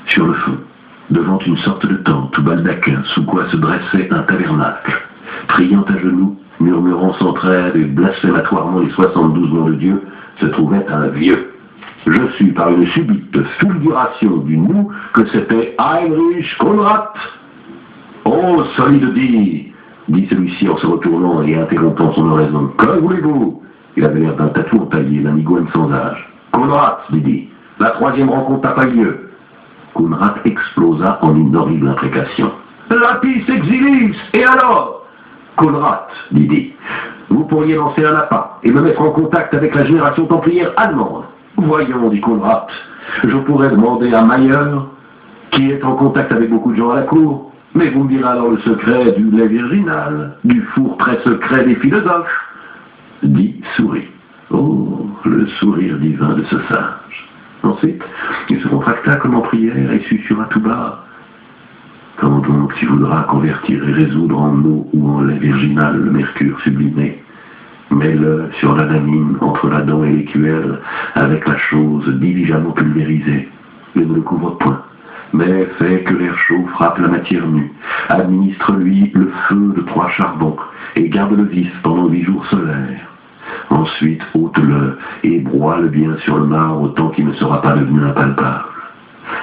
sur le fond, devant une sorte de tente ou baldaquin sous quoi se dressait un tabernacle, priant à genoux, murmurant sans trêve et blasphématoirement les 72 noms de Dieu, se trouvait un vieux. Je sus par une subite fulguration du nous que c'était Heinrich Konrad. « Oh, solide dit celui-ci en se retournant et interrompant son oraison. « Que voulez-vous » Il avait l'air d'un tatou entaillé, d'un iguane sans âge. « Konrad, dit, la troisième rencontre n'a pas lieu. » Konrad explosa en une horrible imprécation. « Lapis exilis, et alors ?» Konrad, dit, vous pourriez lancer un appât et me mettre en contact avec la génération templière allemande. Voyons, dit Konrad, je pourrais demander à Mayer, qui est en contact avec beaucoup de gens à la cour, mais vous me direz alors le secret du lait virginal, du four très secret des philosophes. Dit sourit. Oh, le sourire divin de ce sage. Ensuite, il se contracta comme en prière et susurra tout bas. Quand donc tu voudras convertir et résoudre en eau ou en lait virginal le mercure sublimé, mets-le sur l'adamine entre la dent et l'écuelle avec la chose diligemment pulvérisée, et ne le couvre point, mais fais que l'air chaud frappe la matière nue, administre-lui le feu de 3 charbons, et garde-le vif pendant 8 jours solaires. Ensuite, ôte-le et broie-le bien sur le marbre tant qu'il ne sera pas devenu impalpable.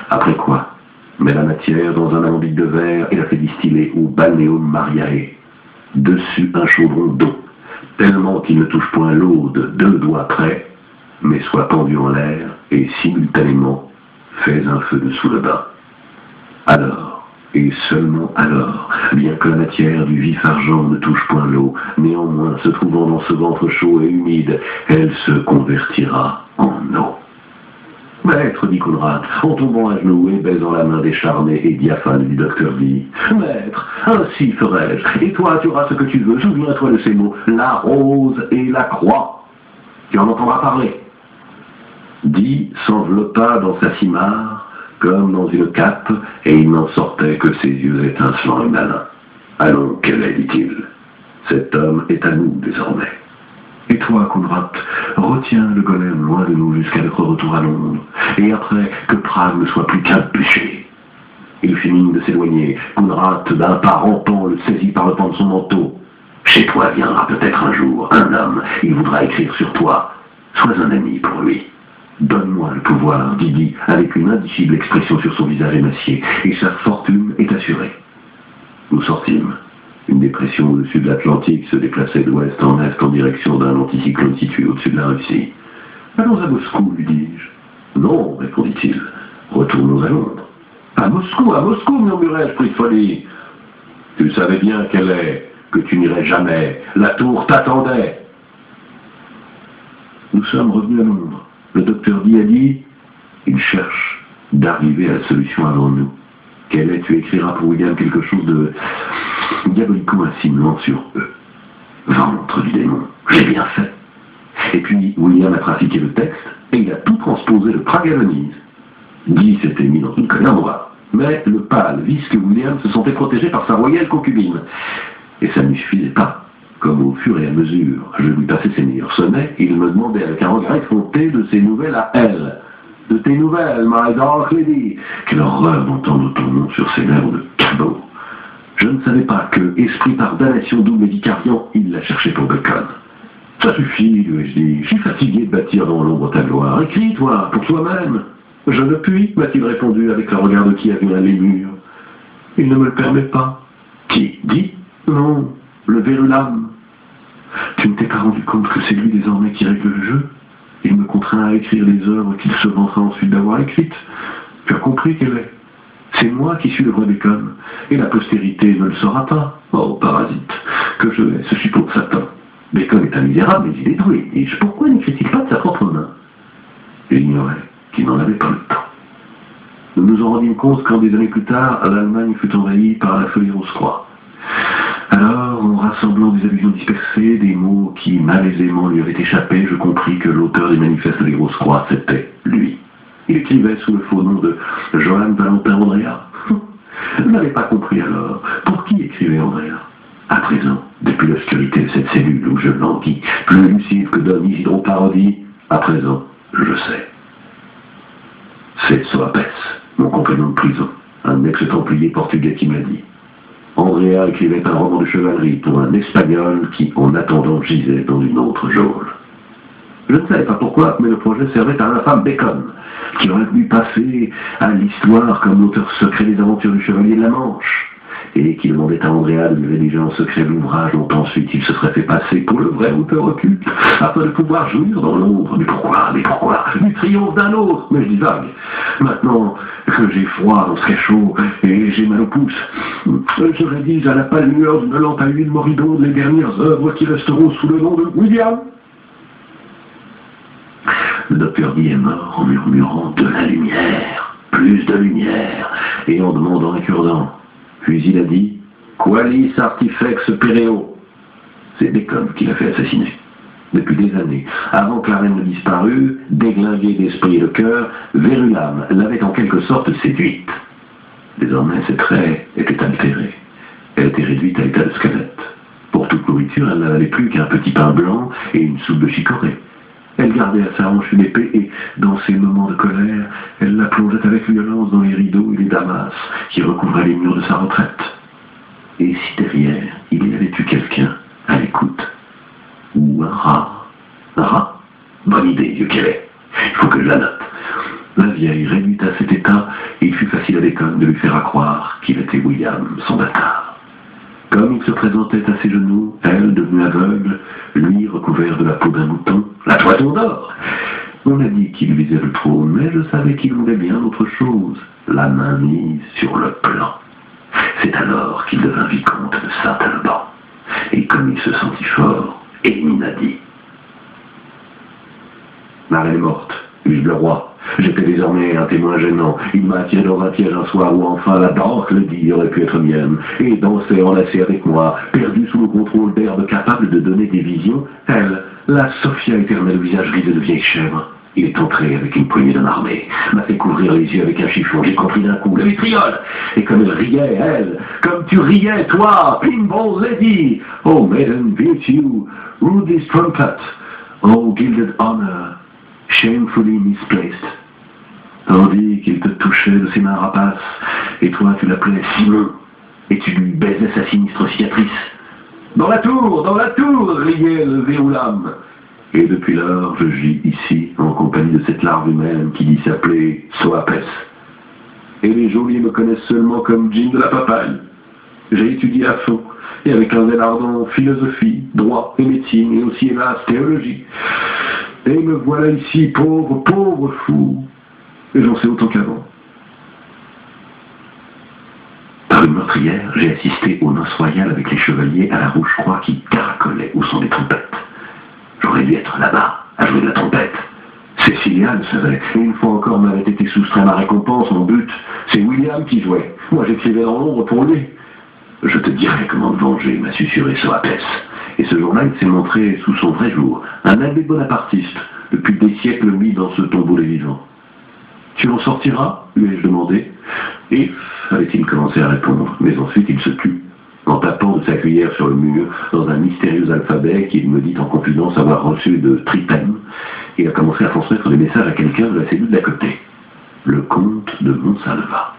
Après quoi, mets la matière dans un alambic de verre et la fais distiller au Balneum Mariae. Dessus un chaudron d'eau, tellement qu'il ne touche point l'eau de 2 doigts près, mais soit pendu en l'air et simultanément fais un feu dessous le bain. Alors, et seulement alors, bien que la matière du vif argent ne touche point l'eau, néanmoins se trouvant dans ce ventre chaud et humide, elle se convertira en eau. Maître, dit Konrad, en tombant à genoux et baisant la main décharnée et diaphane du docteur dit, Maître, ainsi ferai-je, et toi tu auras ce que tu veux, souviens-toi de ces mots, la rose et la croix. Tu en entendras parler. Dit s'enveloppa dans sa simarre, comme dans une cape, et il n'en sortait que ses yeux étincelants et malins. Allons, quel est, dit-il. Cet homme est à nous désormais. Et toi, Konrad, retiens le golem loin de nous jusqu'à notre retour à Londres, et après que Prague ne soit plus qu'un bûcher. Il fit mine de s'éloigner. Konrad, d'un pas rampant, le saisit par le pan de son manteau. Chez toi viendra peut-être un jour un homme, il voudra écrire sur toi. Sois un ami pour lui. Donne-moi le pouvoir, dit avec une indicible expression sur son visage émacié, et sa fortune est assurée. Nous sortîmes. Une dépression au-dessus de l'Atlantique se déplaçait d'ouest en est en direction d'un anticyclone situé au-dessus de la Russie. « Allons à Moscou, lui dis-je. »« Non, répondit-il. Retournons à Londres. »« À Moscou, murmurai-je, pris de folie. »« Tu savais bien qu'elle est, que tu n'irais jamais. La tour t'attendait. » Nous sommes revenus à Londres. Le docteur Di a dit, il cherche d'arriver à la solution avant nous. Quel est, tu écriras pour William quelque chose de diabolico-insinuant sur eux. Ventre du démon, j'ai bien fait. Et puis William a trafiqué le texte et il a tout transposé de Prague à Venise. Guy s'était mis dans une colère noire, mais le pâle visque William se sentait protégé par sa royale concubine. Et ça ne lui suffisait pas. Comme au fur et à mesure, je lui passais ses meilleurs sonnets, il me demandait avec un regret effronté de ses nouvelles à elle. De tes nouvelles, my dark lady. Quelle horreur d'entendre ton nom sur ces lèvres de cabot. Je ne savais pas que, esprit par damnation double et vicariant, il la cherchait pour Bacon. Ça suffit, lui ai-je dit. Je suis fatigué de bâtir dans l'ombre ta gloire. Écris, toi, pour toi-même. Je ne puis, m'a-t-il répondu avec le regard de qui a vu un lémur. Il ne me le permet pas. Qui dit? Non, le vérulam. Tu ne t'es pas rendu compte que c'est lui désormais qui règle le jeu? Il me contraint à écrire les œuvres qu'il se vantera ensuite d'avoir écrites. Tu as compris qu'elle est. C'est moi qui suis le vrai Bacon, et la postérité ne le saura pas. Oh, parasite, que je hais ce chipot de Satan. Bacon est un misérable, mais il est doué. Et pourquoi n'écrit-il pas de sa propre main? J'ignorais qu'il n'en avait pas le temps. Nous nous en rendîmes compte quand des années plus tard, l'Allemagne fut envahie par la folie Rose-Croix. Alors, en rassemblant des allusions dispersées, des mots qui malaisément lui avaient échappé, je compris que l'auteur des manifestes des Grosses Croix, c'était lui. Il écrivait sous le faux nom de Johann Valentin Andrea. Je n'avais pas compris alors. Pour qui écrivait Andrea? À présent, depuis l'obscurité de cette cellule où je languis, plus lucide que donne Isidro Parodi, à présent, je sais. C'est Soapes, mon compagnon de prison, un ex-templier portugais qui m'a dit. Andrea écrivait un roman de chevalerie pour un Espagnol qui, en attendant, gisait dans une autre geôle. Je ne savais pas pourquoi, mais le projet servait à l'infâme Bacon, qui aurait voulu passer à l'histoire comme l'auteur secret des aventures du Chevalier de la Manche, et qui demandait à Andrea de lui rédiger en secret l'ouvrage dont ensuite il se serait fait passer pour le vrai auteur occulte, afin de pouvoir jouir dans l'ombre. Mais pourquoi du triomphe d'un autre? Mais je divague. Maintenant que j'ai froid dans ce cachot et j'ai mal au pouce, je rédige à la pâle lueur d'une lampe à huile moribonde les dernières œuvres qui resteront sous le nom de William. Le docteur Guy est mort en murmurant de la lumière, plus de lumière, et en demandant un cure-dent. Puis il a dit « Qualis artifex pereo ». C'est Bacon qui l'a fait assassiner. Depuis des années, avant que la reine ne disparût, déglinguée d'esprit et de cœur, Verulam l'avait en quelque sorte séduite. Désormais, ses traits étaient altérés. Elle était réduite à l'état de squelette. Pour toute nourriture, elle n'avait plus qu'un petit pain blanc et une soupe de chicorée. Elle gardait à sa hanche une épée et, dans ses moments de colère, elle la plongeait avec violence dans les rideaux et les damas qui recouvraient les murs de sa retraite. Et si derrière, il y avait eu quelqu'un à l'écoute, ou un rat. Un rat? Bonne idée, vieux qu'elle est. Il faut que je la note. La vieille réduite à cet état, il fut facile à Bacon de lui faire croire qu'il était William, son bâtard. Comme il se présentait à ses genoux, elle, devenue aveugle, lui recouvert de la peau d'un mouton, la toison d'or. On a dit qu'il visait le trône, mais je savais qu'il voulait bien autre chose, la main mise sur le plan. C'est alors qu'il devint vicomte de Saint-Alban. Et comme il se sentit fort, Émile a dit « Ma reine est morte, eus-je le roi. J'étais désormais un témoin gênant. Il m'a attiré dans un piège un soir où enfin la Dark Lady aurait pu être mienne, et dansait enlacée avec moi, perdue sous le contrôle d'herbes capables de donner des visions. Elle, la Sophia éternelle au visage ridé de vieille chèvre. Il est entré avec une poignée d'un armée, m'a fait couvrir les yeux avec un chiffon, j'ai compris d'un coup, le vitriol. Et comme elle riait, elle, comme tu riais, toi, Pinball Lady, oh maiden virtue, rudely trumpet, oh gilded honor, shamefully misplaced. Tandis qu'il te touchait de ses mains rapaces, et toi tu l'appelais Simon, et tu lui baisais sa sinistre cicatrice. Dans la tour, riait le Verulam. Et depuis lors, je gis ici, en compagnie de cette larve humaine qui dit s'appeler Soapes. Et les geôliers me connaissent seulement comme Jim de la papaye. J'ai étudié à fond, et avec un zèle ardent, philosophie, droit et médecine, et aussi, hélas, théologie. Et me voilà ici, pauvre fou, et j'en sais autant qu'avant. Par une meurtrière, j'ai assisté aux noces royales avec les chevaliers à la rouge croix qui caracolaient au son des trompettes. J'aurais dû être là-bas, à jouer de la trompette. Cécilia le savait, et une fois encore m'avait été soustrait ma récompense, mon but. C'est William qui jouait. Moi j'écrivais dans l'ombre pour lui. Je te dirai comment te venger, m'a susurré Soapes. Et ce jour-là, il s'est montré sous son vrai jour, un abbé bonapartiste, depuis des siècles mis dans ce tombeau des vivants. Tu en sortiras lui ai-je demandé. Et avait-il commencé à répondre, mais ensuite il se tut, en tapant de sa cuillère sur le mur, dans un mystérieux alphabet qu'il me dit en confidence avoir reçu de Tripem, et a commencé à transmettre des messages à quelqu'un de la cellule d'à côté. Le comte de Montsalva.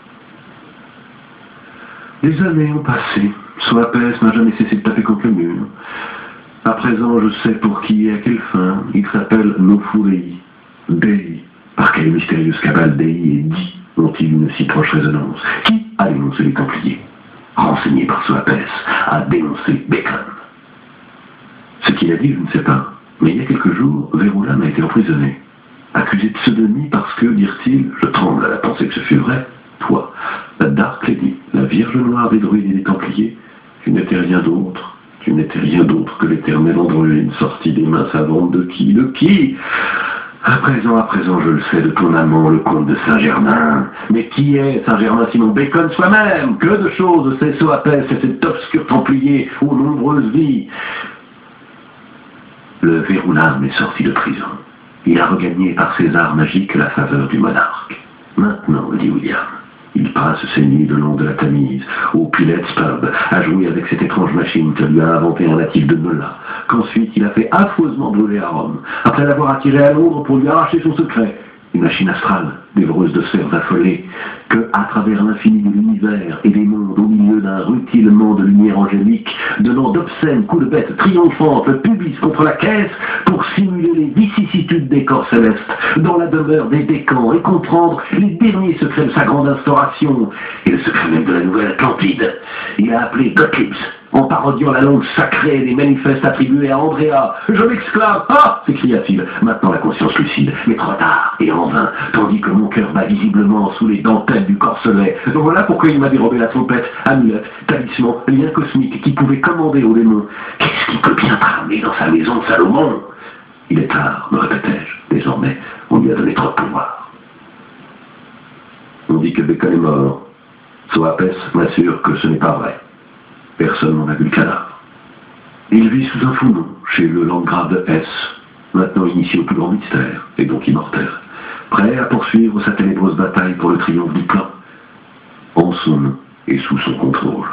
Les années ont passé. Soapes n'a jamais cessé de taper contre le mur. À présent, je sais pour qui et à quelle fin. Il s'appelle Nofurei. Dei. Par quelle mystérieuse cabale Dei et Di ont-ils une si proche résonance? Qui a dénoncé les Templiers? Renseigné par Soapes, a dénoncé Bacon. Ce qu'il a dit, je ne sais pas. Mais il y a quelques jours, Verulam a été emprisonné. Accusé de sodomie parce que, dirent-ils, je tremble à la pensée que ce fut vrai, toi, la Dark Lady, la Vierge Noire des druides et des Templiers, tu n'étais rien d'autre. Tu n'étais rien d'autre que l'éternelle androgyne sortie des mains savantes de qui? De qui? À présent, je le sais, de ton amant, le comte de Saint-Germain. Mais qui est Saint-Germain sinon Bacon soi-même? Que de choses sait Soapes et cet obscur templier aux nombreuses vies. Le Verulam est sorti de prison. Il a regagné par ses arts magiques la faveur du monarque. Maintenant, dit William, il passe ses nuits le long de la Tamise, au Pilet's Pub, à jouer avec cette étrange machine que lui a inventé un natif de Nola, qu'ensuite il a fait affreusement brûler à Rome, après l'avoir attiré à Londres pour lui arracher son secret. une machine astrale, dévoreuse de sphères affolées, que, à travers l'infini de l'univers et des mondes, au milieu d'un rutilement de lumière angélique, donnant d'obscènes coups de bête triomphantes, le pubis contre la caisse, pour simuler les vicissitudes des corps célestes, dans la demeure des décans, et comprendre les derniers secrets de sa grande instauration, et le secret même de la nouvelle Atlantide. Il a appelé Gottlieb, en parodiant la langue sacrée des manifestes attribués à Andrea. « Je m'exclame !»« Ah !» s'écria-t-il, maintenant la conscience lucide, mais trop tard et en vain, tandis que mon cœur bat visiblement sous les dentelles du corselet. Voilà pourquoi il m'a dérobé la trompette, amulette, talisman, lien cosmique qui pouvait commander aux démons. Qu'est-ce qui peut bien tramer dans sa maison de Salomon? Il est tard, me répétai-je. Désormais, on lui a donné trop de pouvoir. On dit que Bacon est mort. Soapes m'assure que ce n'est pas vrai. Personne n'en a vu le cadavre. Il vit sous un faux nom, chez le landgrave de S, maintenant initié au plus grand mystère, et donc immortel, prêt à poursuivre sa ténébreuse bataille pour le triomphe du plan, en son nom et sous son contrôle.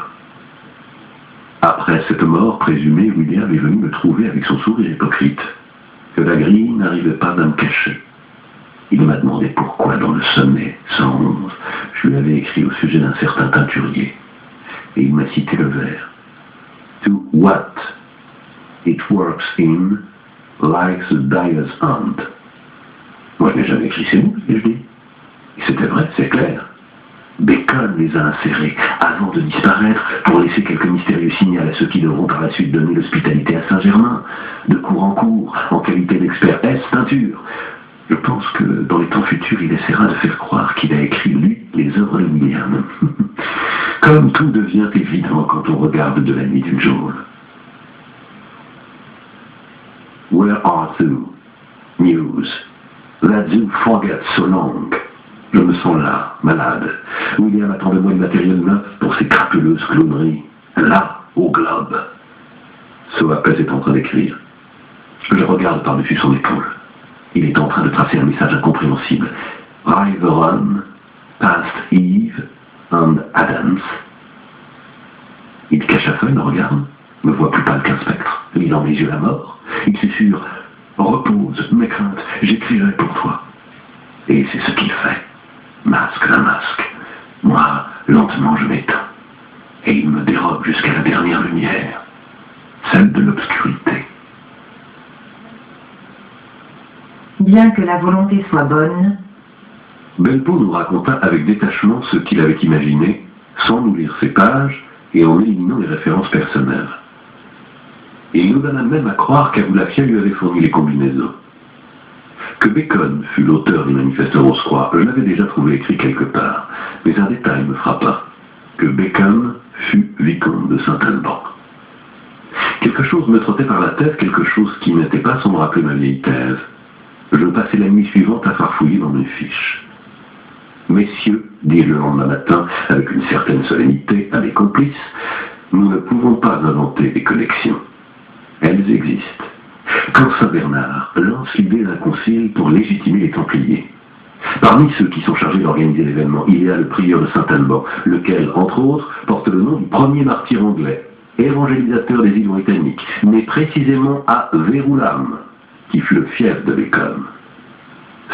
Après cette mort présumée, William est venu me trouver avec son sourire hypocrite, que la grille n'arrivait pas à me cacher. Il m'a demandé pourquoi, dans le sonnet 111, je lui avais écrit au sujet d'un certain teinturier. Et il m'a cité le vers. To what it works in, like the dyer's hand. Moi, je n'ai jamais écrit ces mots, ai-je dit. Et c'était vrai, c'est clair. Bacon les a insérés avant de disparaître pour laisser quelques mystérieux signaux à ceux qui devront par la suite donner l'hospitalité à Saint-Germain, de cours en cours, en qualité d'expert S peinture. Je pense que dans les temps futurs, il essaiera de faire croire qu'il a écrit, lui, les œuvres de William. Comme tout devient évident quand on regarde de la nuit d'une geôle. Where art thou, Muse, that thou forget so long? Je me sens là, malade. William attend de moi le matériel neuf pour ses crapuleuses clowneries. Là, au globe. Soapes est en train d'écrire. Je regarde par-dessus son épaule. Il est en train de tracer un message incompréhensible. Riveron, past Eve and Adams. Il cache la feuille, me regarde, me voit plus pâle qu'un spectre, lisant mes yeux la mort. Il susurre, repose mes craintes, j'écrirai pour toi. Et c'est ce qu'il fait, masque d'un masque. Moi, lentement, je m'éteins. Et il me dérobe jusqu'à la dernière lumière, celle de l'obscurité. Bien que la volonté soit bonne, Belpo nous raconta avec détachement ce qu'il avait imaginé, sans nous lire ses pages et en éliminant les références personnelles. Et il nous donna même à croire qu'Aboulafia lui avait fourni les combinaisons. Que Bacon fut l'auteur des manifestes Rose-Croix, je l'avais déjà trouvé écrit quelque part, mais un détail me frappa. Que Bacon fut vicomte de Saint-Alban. Quelque chose me trottait par la tête, quelque chose qui n'était pas sans me rappeler ma vieille thèse. Je passai la nuit suivante à farfouiller dans mes fiches. Messieurs, dis-je le lendemain matin, avec une certaine solennité, à mes complices, nous ne pouvons pas inventer des connexions. Elles existent. Quand Saint-Bernard lance l'idée d'un concile pour légitimer les Templiers. Parmi ceux qui sont chargés d'organiser l'événement, il y a le prieur de Saint-Alban, lequel, entre autres, porte le nom du premier martyr anglais, évangélisateur des îles britanniques, né précisément à Verulam, qui fut le fief de Bacon.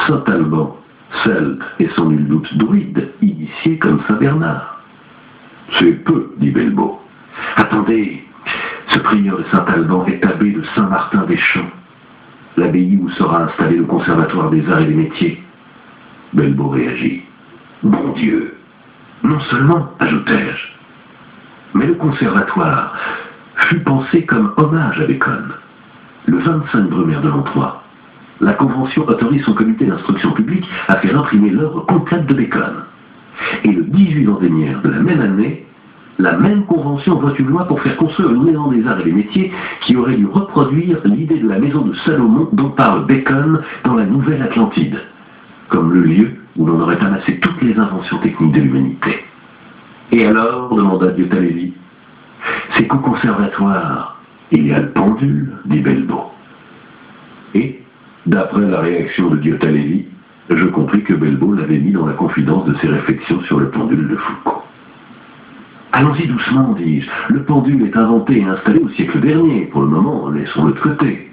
Saint-Alban, celte et sans nul doute druide, initié comme Saint-Bernard. C'est peu, dit Belbo. Attendez, ce prieur de Saint-Alban est abbé de Saint-Martin-des-Champs, l'abbaye où sera installé le conservatoire des arts et des métiers. Belbo réagit. Bon Dieu, non seulement, ajoutai-je, mais le conservatoire fut pensé comme hommage à Bacon. Le 25 Brumaire de l'an 3, la Convention autorise son comité d'instruction publique à faire imprimer l'œuvre complète de Bacon. Et le 18 Vendémiaire de la même année, la même Convention vote une loi pour faire construire une maison des arts et des métiers qui aurait dû reproduire l'idée de la maison de Salomon dont parle Bacon dans la Nouvelle Atlantide, comme le lieu où l'on aurait amassé toutes les inventions techniques de l'humanité. Et alors, demanda Diotalevi, c'est qu'au conservatoire, il y a le pendule, dit Belbo. Et, d'après la réaction de Diotalevi, je compris que Belbo l'avait mis dans la confidence de ses réflexions sur le pendule de Foucault. Allons-y doucement, dis-je. Le pendule est inventé et installé au siècle dernier. Pour le moment, laissons-le de côté.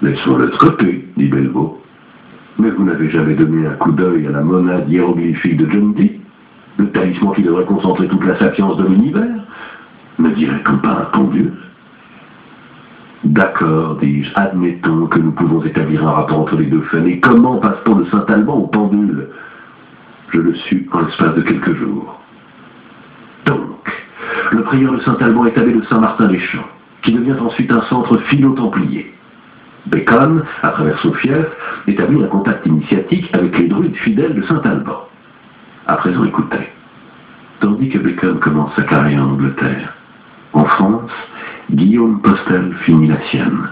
Laissons-le de côté, dit Belbo. Mais vous n'avez jamais donné un coup d'œil à la monade hiéroglyphique de John Dee, le talisman qui devrait concentrer toute la sapience de l'univers? Ne dirait-on pas un pendule? D'accord, dis-je, admettons que nous pouvons établir un rapport entre les deux faits, mais comment passe-t-on de Saint-Alban au pendule? Je le sus en l'espace de quelques jours. Donc, le prieur de Saint-Alban est abbé de Saint-Martin-des-Champs, qui devient ensuite un centre philo-templier. Bacon, à travers son fief, établit un contact initiatique avec les druides fidèles de Saint-Alban. À présent, écoutez. Tandis que Bacon commence sa carrière en Angleterre, en France, Guillaume Postel finit la sienne.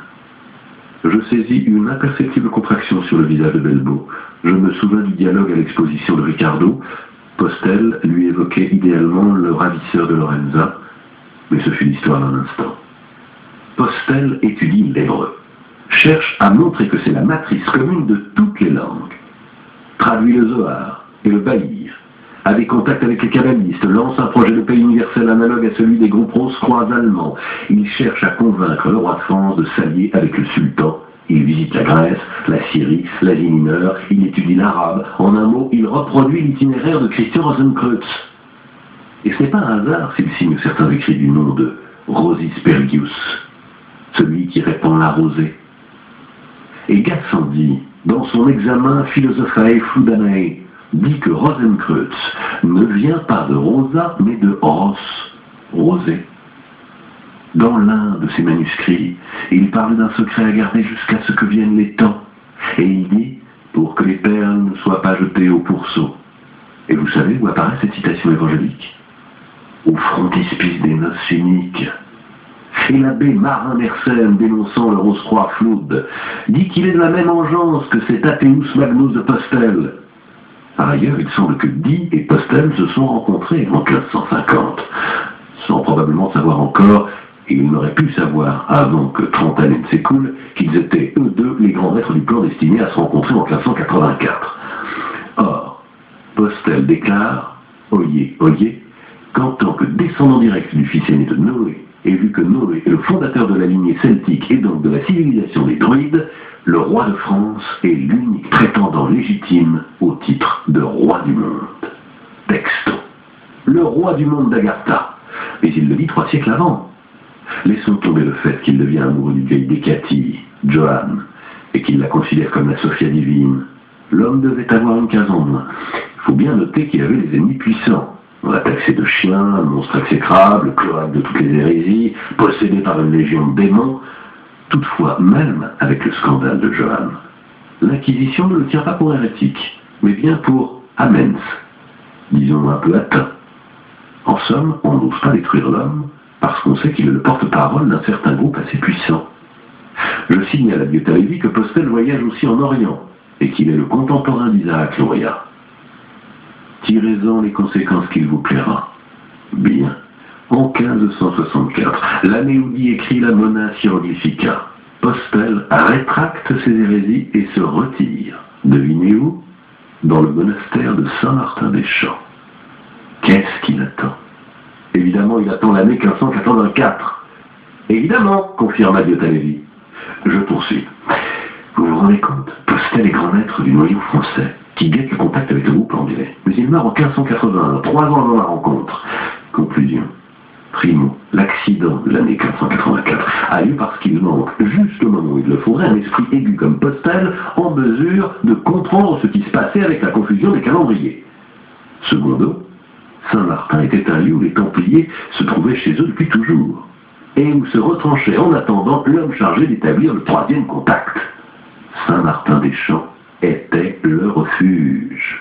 Je saisis une imperceptible contraction sur le visage de Belbeau. Je me souviens du dialogue à l'exposition de Ricardo. Postel lui évoquait idéalement le ravisseur de Lorenza, mais ce fut l'histoire d'un instant. Postel étudie l'hébreu, cherche à montrer que c'est la matrice commune de toutes les langues, traduit le Zohar et le Baïr, a des contacts avec les kabbalistes, lance un projet de paix universel analogue à celui des groupes rose-croix allemands. Il cherche à convaincre le roi de France de s'allier avec le sultan. Il visite la Grèce, la Syrie, l'Asie mineure, il étudie l'arabe. En un mot, il reproduit l'itinéraire de Christian Rosenkreutz. Et ce n'est pas un hasard s'il signe certains écrits du nom de Rosispergius, celui qui répand la rosée. Et Gassendi, dans son examen Philosophiae Fludanae, dit que Rosenkreutz ne vient pas de Rosa, mais de Ros, rosée. Dans l'un de ses manuscrits, il parle d'un secret à garder jusqu'à ce que viennent les temps. Et il dit, pour que les perles ne soient pas jetées au pourceau. Et vous savez où apparaît cette citation évangélique? Au frontispice des noces uniques. Et l'abbé Marin Mersenne, dénonçant le Rose-Croix Floud, dit qu'il est de la même engeance que cet Atheus Magnus de Postel. Par ailleurs, il semble que Dee et Postel se sont rencontrés en 1550, sans probablement savoir encore, et ils n'auraient pu savoir avant que 30 années ne s'écoulent, qu'ils étaient eux deux les grands maîtres du plan destinés à se rencontrer en 1584. Or, Postel déclare, oyez, oyez, qu'en tant que descendant direct du fils aîné de Noé, et vu que Noé est le fondateur de la lignée celtique et donc de la civilisation des druides, le roi de France est l'unique prétendant légitime au titre de roi du monde. Texto. Le roi du monde d'Agartha. Mais il le dit 3 siècles avant. Laissons tomber le fait qu'il devient amoureux du vieil Décati, Johann, et qu'il la considère comme la Sophia divine. L'homme devait avoir une case en moins. Il faut bien noter qu'il avait des ennemis puissants. On l'a taxé de chien, un monstre exécrable, cloaque de toutes les hérésies, possédé par une légion de démons. Toutefois, même avec le scandale de Johann, l'Inquisition ne le tient pas pour hérétique, mais bien pour amens, disons un peu atteint. En somme, on n'ose pas détruire l'homme, parce qu'on sait qu'il est le porte-parole d'un certain groupe assez puissant. Je signale à Dieu-Talévi que Postel voyage aussi en Orient, et qu'il est le contemporain d'Isaac Luria. Tirez-en les conséquences qu'il vous plaira. Bien. En 1564, l'année où Dee écrit la Mona Hieroglyphica, Postel rétracte ses hérésies et se retire. Devinez où? Dans le monastère de Saint-Martin-des-Champs. Qu'est-ce qu'il attend? Évidemment, il attend l'année 1584. Évidemment, confirma Dieu-Talévi. Je poursuis. Vous vous rendez compte? Postel est grand maître du noyau français, qui guette le contact avec le groupe anglais. Mais il meurt en 1581, 3 ans avant la rencontre. Conclusion. Primo, l'accident de l'année 1584 a lieu parce qu'il manque, juste au moment où il le faudrait, un esprit aigu comme Postel en mesure de comprendre ce qui se passait avec la confusion des calendriers. Secondo, Saint-Martin était un lieu où les Templiers se trouvaient chez eux depuis toujours, et où se retranchait en attendant l'homme chargé d'établir le 3e contact. Saint-Martin-des-Champs était le refuge.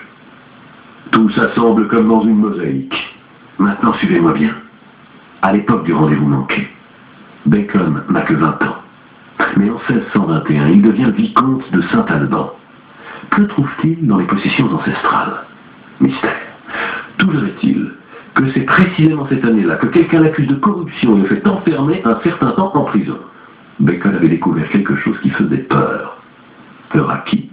Tout ça semble comme dans une mosaïque. Maintenant, suivez-moi bien. À l'époque du rendez-vous manqué, Bacon n'a que 20 ans. Mais en 1621, il devient vicomte de Saint-Alban. Que trouve-t-il dans les possessions ancestrales? Mystère. Toujours est-il que c'est précisément cette année-là que quelqu'un l'accuse de corruption et le fait enfermer un certain temps en prison. Bacon avait découvert quelque chose qui faisait peur. Peur à qui?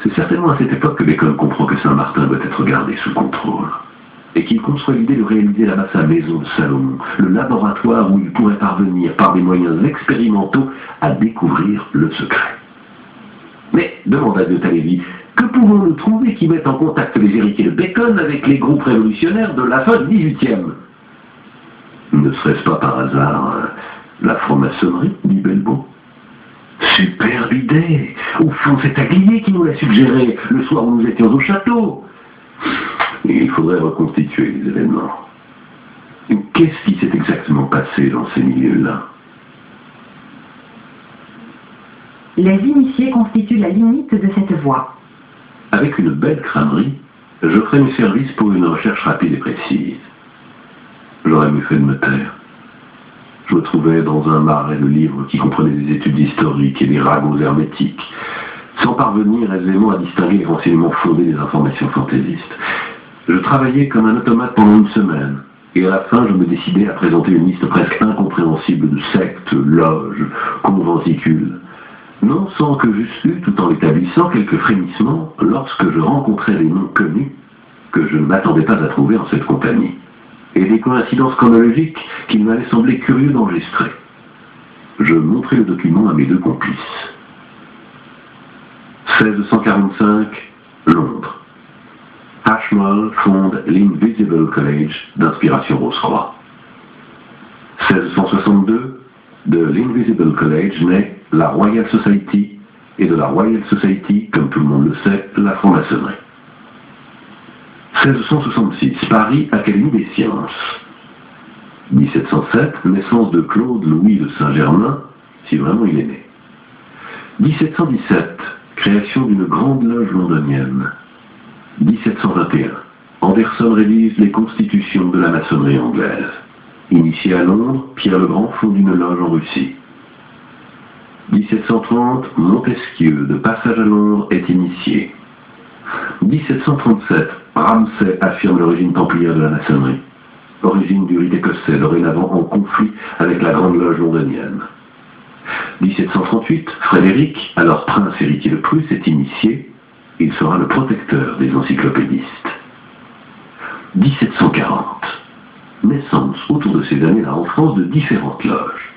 C'est certainement à cette époque que Bacon comprend que Saint-Martin doit être gardé sous contrôle, et qu'il conçoit l'idée de réaliser là-bas sa maison de Salomon, le laboratoire où il pourrait parvenir, par des moyens expérimentaux, à découvrir le secret. Mais demanda de Talevi, que pouvons-nous trouver qui mette en contact les héritiers de Bacon avec les groupes révolutionnaires de la fin du XVIIIe? Ne serait-ce pas par hasard la franc-maçonnerie, dit Belbeau? Superbe idée! Au fond, c'est Taglier qui nous l'a suggéré le soir où nous étions au château. Il faudrait reconstituer les événements. Qu'est-ce qui s'est exactement passé dans ces milieux-là? Les initiés constituent la limite de cette voie. Avec une belle crânerie, je ferai mes services pour une recherche rapide et précise. J'aurais mieux fait de me taire. Je me trouvais dans un marais de livres qui comprenaient des études historiques et des ragots hermétiques, sans parvenir aisément à distinguer les renseignements fondés des informations fantaisistes. Je travaillais comme un automate pendant une semaine, et à la fin je me décidais à présenter une liste presque incompréhensible de sectes, loges, conventicules, non sans que j'eusse eu, tout en établissant quelques frémissements, lorsque je rencontrais des noms connus que je ne m'attendais pas à trouver en cette compagnie, et des coïncidences chronologiques qu'il m'avait semblé curieux d'enregistrer. Je montrai le document à mes deux complices. 1645, Londres. Ashmole fonde l'Invisible College d'inspiration Rose-Croix. 1662, de l'Invisible College naît la Royal Society, et de la Royal Society, comme tout le monde le sait, la franc-maçonnerie. 1666, Paris, Académie des sciences. 1707, naissance de Claude Louis de Saint-Germain, si vraiment il est né. 1717, création d'une grande loge londonienne. 1721, Anderson révise les constitutions de la maçonnerie anglaise. Initié à Londres, Pierre le Grand fonde une loge en Russie. 1730, Montesquieu, de passage à Londres, est initié. 1737, Ramsay affirme l'origine templière de la maçonnerie. Origine du rite écossais, dorénavant en conflit avec la Grande Loge londonienne. 1738, Frédéric, alors prince héritier de Prusse, est initié. Il sera le protecteur des encyclopédistes. 1740, naissance autour de ces années-là en France de différentes loges.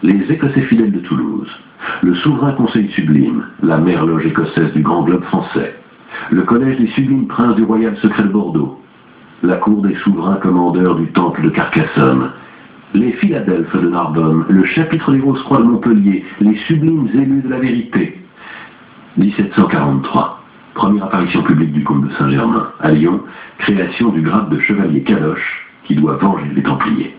Les Écossais fidèles de Toulouse, le Souverain Conseil Sublime, la mère loge écossaise du Grand Globe français, le Collège des Sublimes Princes du Royal Secret de Bordeaux, la Cour des Souverains Commandeurs du Temple de Carcassonne, les Philadelphes de Narbonne, le Chapitre des Rose-Croix de Montpellier, les Sublimes Élus de la Vérité. 1743, première apparition publique du comte de Saint-Germain, à Lyon, création du grade de chevalier Cadoche, qui doit venger les Templiers.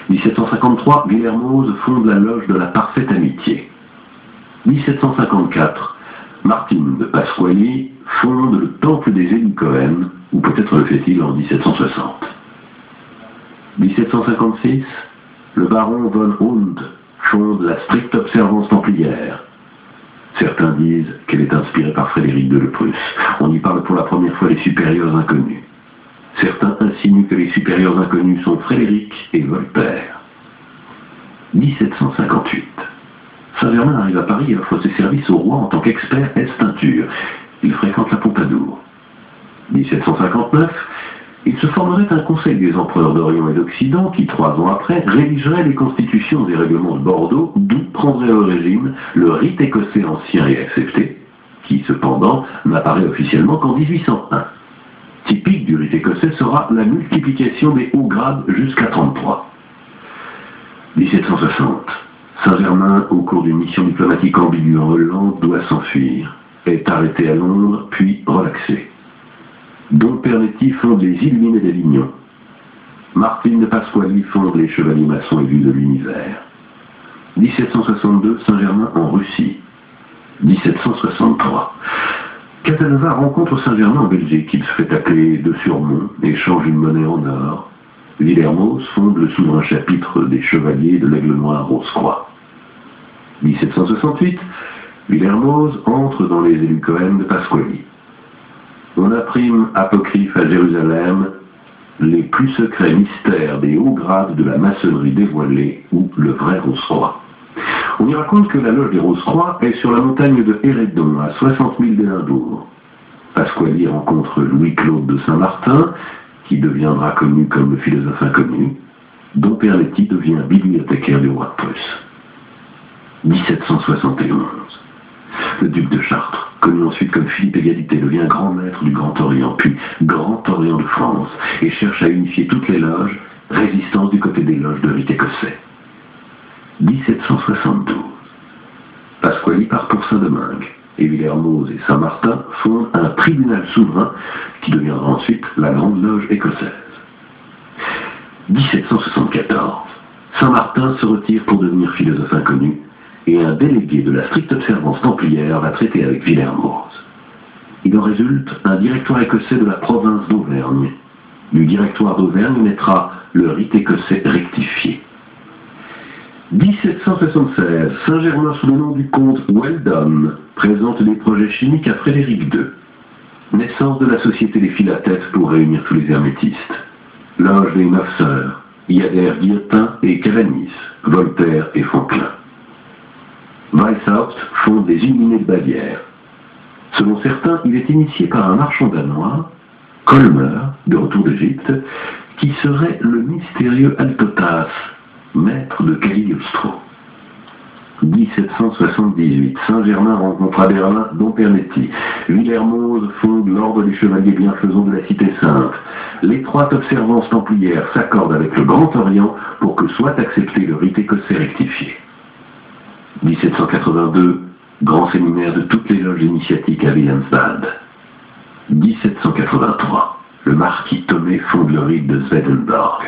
1753, Guillermoz fonde la loge de la Parfaite Amitié. 1754, Martine de Pasquali fonde le Temple des élus Cohen, ou peut-être le fait-il en 1760. 1756, le baron von Hund fonde la stricte observance templière. Certains disent qu'elle est inspirée par Frédéric de Prusse. On y parle pour la première fois des supérieurs inconnus. Certains insinuent que les supérieurs inconnus sont Frédéric et Voltaire. 1758. Saint-Germain arrive à Paris et offre ses services au roi en tant qu'expert ès-teinture. Il fréquente la Pompadour. 1759, il se formerait un conseil des empereurs d'Orient et d'Occident qui, 3 ans après, rédigerait les constitutions et règlements de Bordeaux, d'où prendrait origine le rite écossais ancien et accepté, qui cependant n'apparaît officiellement qu'en 1801. Typique du rite écossais sera la multiplication des hauts grades jusqu'à 33. 1760. Saint-Germain, au cours d'une mission diplomatique ambiguë en Hollande, doit s'enfuir, est arrêté à Londres, puis relaxé. Dom Pernetti fonde les Illuminés d'Avignon. Martine de Pasquali fonde les Chevaliers maçons élus de l'univers. 1762, Saint-Germain en Russie. 1763. Casanova rencontre Saint-Germain en Belgique. Il se fait appeler de Surmont et change une monnaie en or. Villermoz fonde le souverain chapitre des Chevaliers de l'Aigle Noir Rose-Croix. 1768, Villermoz entre dans les élus Cohen de Pasquali. On imprime apocryphe à Jérusalem les plus secrets mystères des hauts grades de la maçonnerie dévoilée ou le vrai Rose-Croix. On y raconte que la loge des Rose-Croix est sur la montagne de Hérédon, à 60 000 d'Édimbourg. Pasquali rencontre Louis-Claude de Saint-Martin, qui deviendra connu comme le philosophe inconnu, dont Pernetti devient bibliothécaire du roi de Prusse. 1771. Le duc de Chartres, connu ensuite comme Philippe Égalité, devient grand maître du Grand Orient, puis Grand Orient de France, et cherche à unifier toutes les loges, résistance du côté des loges de rite écossais. 1772. Pasquali part pour Saint-Domingue, et Villermoz et Saint-Martin fondent un tribunal souverain qui deviendra ensuite la Grande Loge écossaise. 1774. Saint-Martin se retire pour devenir philosophe inconnu, et un délégué de la stricte observance templière va traiter avec Villermoz. Il en résulte un directoire écossais de la province d'Auvergne. Du directoire d'Auvergne naîtra le rite écossais rectifié. 1776, Saint-Germain sous le nom du comte Weldon présente des projets chimiques à Frédéric II. Naissance de la Société des Philatètes pour réunir tous les hermétistes. Loge des 9 sœurs, Iader, Guillotin et Cavanis, Voltaire et Franklin. Weishaupt fonde des Illuminés de Bavière. Selon certains, il est initié par un marchand danois, Kolmer, de retour d'Égypte, qui serait le mystérieux Altotas, maître de Cagliostro. 1778, Saint-Germain rencontre à Berlin Dom Pernetti. Villermoz fonde l'ordre des chevaliers bienfaisants de la Cité Sainte. L'étroite observance templière s'accorde avec le Grand Orient pour que soit accepté le rite écossais rectifié. 1782, grand séminaire de toutes les loges initiatiques à Wilhelmsbad. 1783, le marquis Thomé fonde le rite de Swedenborg.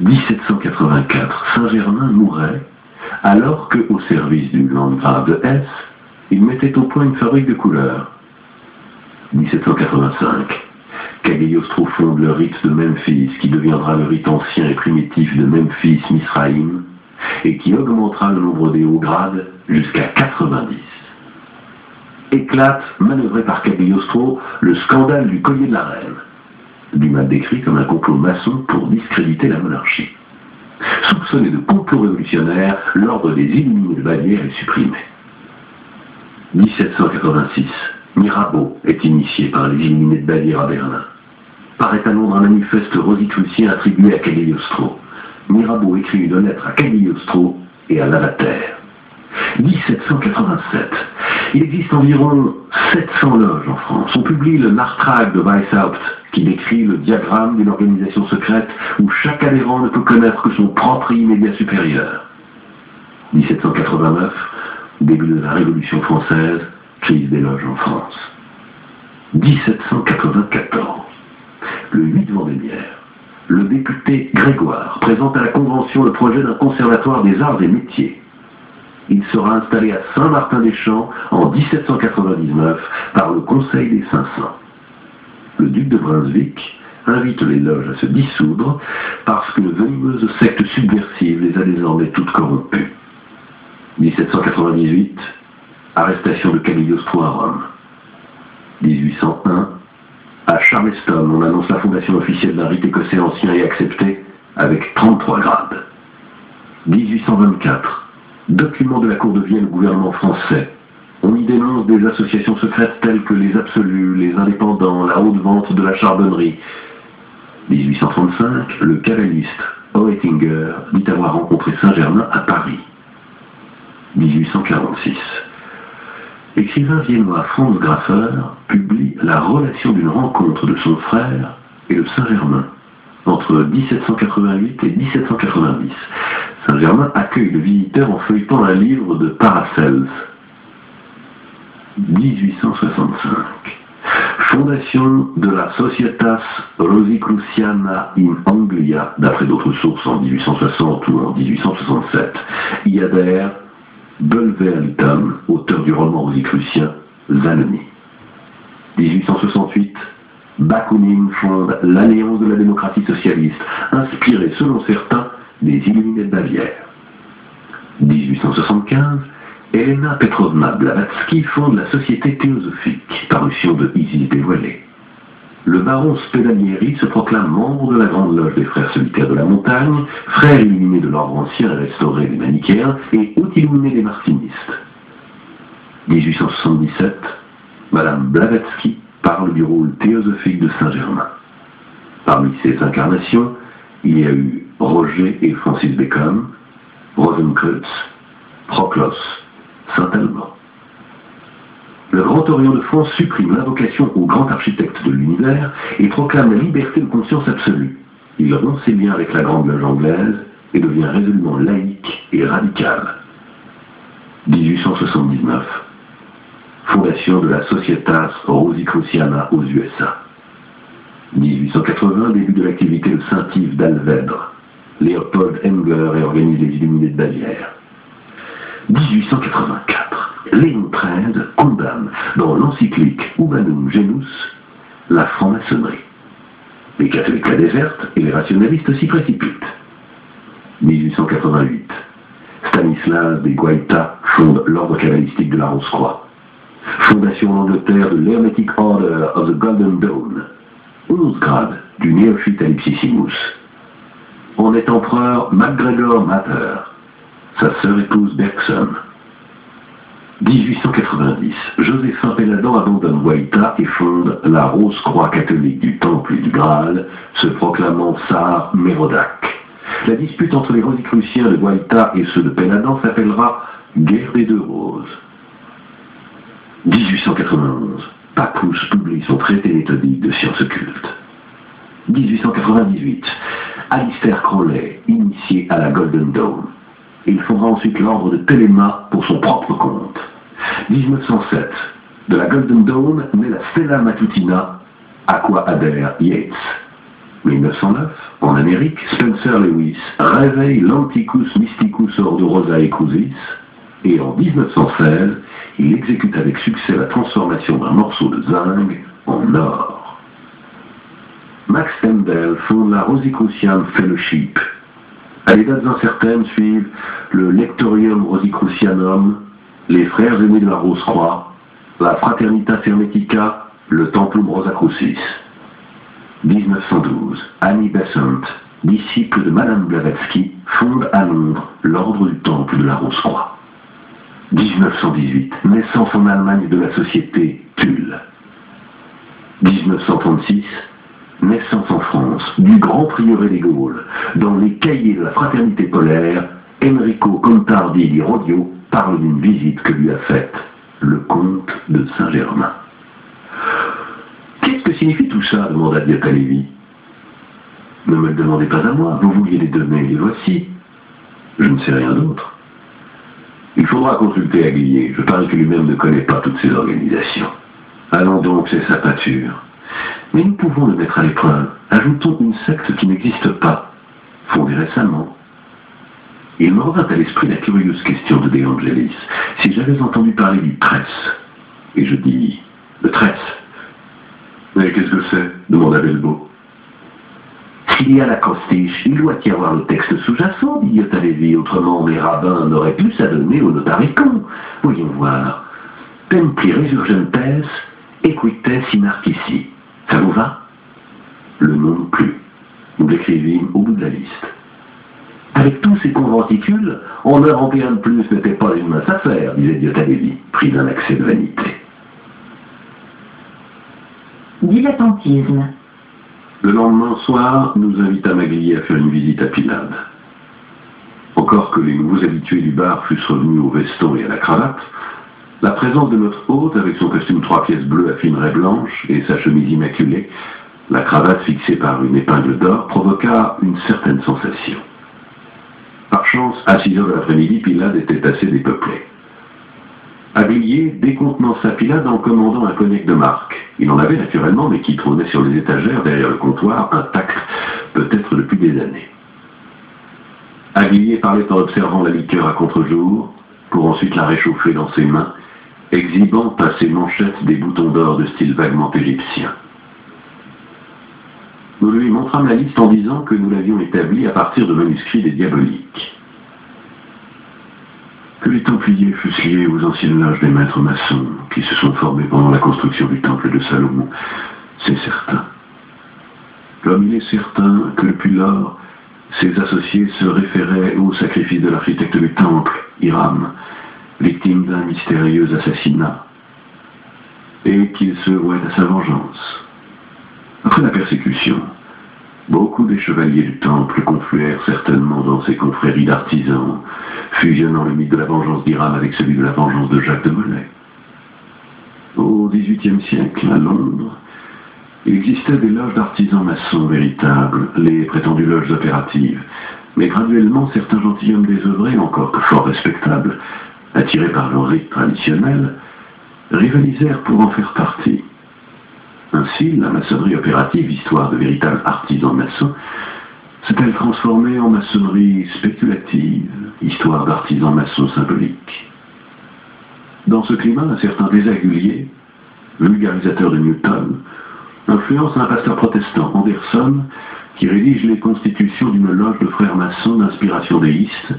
1784, Saint-Germain mourait, alors que, au service du landgrave de Hesse, il mettait au point une fabrique de couleurs. 1785, Cagliostro fonde le rite de Memphis, qui deviendra le rite ancien et primitif de Memphis-Misraïm, et qui augmentera le nombre des hauts grades jusqu'à 90. Éclate, manœuvré par Cagliostro, le scandale du collier de la reine, du mal décrit comme un complot maçon pour discréditer la monarchie. Soupçonné de complot révolutionnaire, l'ordre des Illuminés de Bavière est supprimé. 1786, Mirabeau est initié par les Illuminés de Bavière à Berlin. Paraît à Londres un manifeste rosicrucien attribué à Cagliostro. Mirabeau écrit une lettre à Cagliostro et à Lavater. 1787. Il existe environ 700 loges en France. On publie le Nachtrag de Weishaupt, qui décrit le diagramme d'une organisation secrète où chaque adhérent ne peut connaître que son propre immédiat supérieur. 1789, début de la Révolution française, crise des loges en France. 1794, le 8 Vendémiaire, le député Grégoire présente à la Convention le projet d'un conservatoire des arts et métiers. Il sera installé à Saint-Martin-des-Champs en 1799 par le Conseil des 500. Le duc de Brunswick invite les loges à se dissoudre parce qu'une venimeuse secte subversive les a désormais toutes corrompues. 1798, arrestation de Cagliostro à Rome. 1801, à Charleston, on annonce la fondation officielle d'un rite écossais ancien et accepté avec 33 grades. 1824, document de la Cour de Vienne au gouvernement français. On y dénonce des associations secrètes telles que les Absolus, les Indépendants, la haute vente de la charbonnerie. 1835, le caballiste Oettinger dit avoir rencontré Saint-Germain à Paris. 1846, l'écrivain viennois Franz Graffer publie la relation d'une rencontre de son frère et de Saint-Germain entre 1788 et 1790. Saint-Germain accueille le visiteur en feuilletant un livre de Paracelse. 1865. Fondation de la Societas Rosicruciana in Anglia, d'après d'autres sources en 1860 ou en 1867. Y adhère Bulwer-Lytton, auteur du roman rosicrucien Zanoni. 1868. Bakounine fonde l'Alliance de la démocratie socialiste, inspirée selon certains des Illuminés de Bavière. 1875. Elena Petrovna Blavatsky fonde la Société théosophique, parution de Isis dévoilée. Le baron Spedalieri se proclame membre de la Grande Loge des Frères Solitaires de la Montagne, frère illuminé de l'ordre ancien et restauré des manichéens, et haut illuminé des martinistes. 1877, Madame Blavatsky parle du rôle théosophique de Saint-Germain. Parmi ces incarnations, il y a eu Roger et Francis Bacon, Rosenkreutz, Proclos, Saint-Alban. Le Grand Orient de France supprime l'invocation au grand architecte de l'univers et proclame la liberté de conscience absolue. Il rompt ses liens avec la Grande Loge anglaise et devient résolument laïque et radical. 1879. Fondation de la Societas Rosicruciana aux USA. 1880, début de l'activité de Saint-Yves d'Alvèdre. Léopold Engler et organise les Illuminés de Bavière. 1884, Léon XIII condamne dans l'encyclique Humanum Genus la franc-maçonnerie. Les catholiques la désertent et les rationalistes s'y précipitent. 1888, Stanislas de Guaita fonde l'ordre cabalistique de la Rose-Croix. Fondation en Angleterre de l'Hermetic Order of the Golden Dawn. 11 grades du néophyte à l'Ipsissimus. On est empereur MacGregor Matter. Sa sœur épouse Bergson. 1890, Joséphin Péladan abandonne Guaita et fonde la Rose-Croix catholique du Temple et du Graal, se proclamant Tsar Mérodach. La dispute entre les Rosicruciens de Guaita et ceux de Péladan s'appellera Guerre des deux roses. 1891, Pappus publie son traité méthodique de sciences occultes. 1898, Alistair Crowley, initié à la Golden Dawn. Il fondera ensuite l'ordre de Téléma pour son propre compte. 1907, de la Golden Dawn naît la Stella Matutina, à quoi adhère Yeats. 1909, en Amérique, Spencer Lewis réveille l'Anticus Mysticus Ordo Rosae Crucis, et en 1916, il exécute avec succès la transformation d'un morceau de zinc en or. Max Endel fonde la Rosicrucian Fellowship. À des dates incertaines suivent le Lectorium Rosicrucianum, les Frères aînés de la Rose-Croix, la Fraternitas Hermetica, le Templum Rosacrucis. 1912, Annie Besant, disciple de Madame Blavatsky, fonde à Londres l'Ordre du Temple de la Rose-Croix. 1918, naissance en Allemagne de la société Tulle. 1936, naissance en France du grand prieuré des Gaules. Dans les cahiers de la fraternité polaire, Enrico Contardi di Rodio parle d'une visite que lui a faite le comte de Saint-Germain. Qu'est-ce que signifie tout ça demanda Diata Lévy. Ne me le demandez pas à moi, vous vouliez les donner, les voici. Je ne sais rien d'autre. Il faudra consulter Aguillier, je parie que lui-même ne connaît pas toutes ces organisations. Allons donc, c'est sa pâture. Mais nous pouvons le mettre à l'épreuve. Ajoutons une secte qui n'existe pas, fondée récemment. Il me revint à l'esprit la curieuse question de De Angelis, si j'avais entendu parler du tresse. Et je dis, le tresse. Mais qu'est-ce que c'est demanda Belbeau. S'il y a l'acrostiche, il doit y avoir le texte sous-jacent, dit Diata Lévy, autrement mes rabbins n'auraient plus s'adonner au notaricon. Voyons voir. Templi resurgentes, equites in artici. Ça vous va? Le nom non plus. Nous l'écrivîmes au bout de la liste. Avec tous ces conventicules, en un remplir de plus n'était pas une mince affaire, disait Diata Lévy, pris d'un accès de vanité. Dilettantisme. Le lendemain soir, nous invitâmes Aguillier à faire une visite à Pilade. Encore que les nouveaux habitués du bar fussent revenus au veston et à la cravate, la présence de notre hôte, avec son costume 3 pièces bleues à fine raie blanche et sa chemise immaculée, la cravate fixée par une épingle d'or, provoqua une certaine sensation. Par chance, à 6 heures de l'après-midi, Pilade était assez dépeuplé. Aguillier décontenança Pilade en commandant un cognac de marque. Il en avait naturellement, mais qui trônait sur les étagères derrière le comptoir, intact, peut-être depuis des années. Aguillier parlait en observant la liqueur à contre-jour, pour ensuite la réchauffer dans ses mains, exhibant à ses manchettes des boutons d'or de style vaguement égyptien. Nous lui montrâmes la liste en disant que nous l'avions établie à partir de manuscrits des diaboliques. Que les Templiers fussent liés aux anciennes loges des maîtres maçons qui se sont formés pendant la construction du temple de Salomon, c'est certain. Comme il est certain que depuis lors, ses associés se référaient au sacrifice de l'architecte du temple, Hiram, victime d'un mystérieux assassinat, et qu'il se vouait à sa vengeance. Après la persécution, beaucoup des chevaliers du temple confluèrent certainement dans ces confréries d'artisans, fusionnant le mythe de la vengeance d'Hiram avec celui de la vengeance de Jacques de Molay. Au XVIIIe siècle, à Londres, il existait des loges d'artisans maçons véritables, les prétendues loges opératives. Mais graduellement, certains gentilshommes désœuvrés, encore que fort respectables, attirés par leur rite traditionnel, rivalisèrent pour en faire partie. Ainsi, la maçonnerie opérative, histoire de véritables artisans maçons, s'est-elle transformée en maçonnerie spéculative, histoire d'artisans maçons symboliques. Dans ce climat, un certain Desaguliers, vulgarisateur de Newton, influence un pasteur protestant, Anderson, qui rédige les constitutions d'une loge de frères maçons d'inspiration déiste,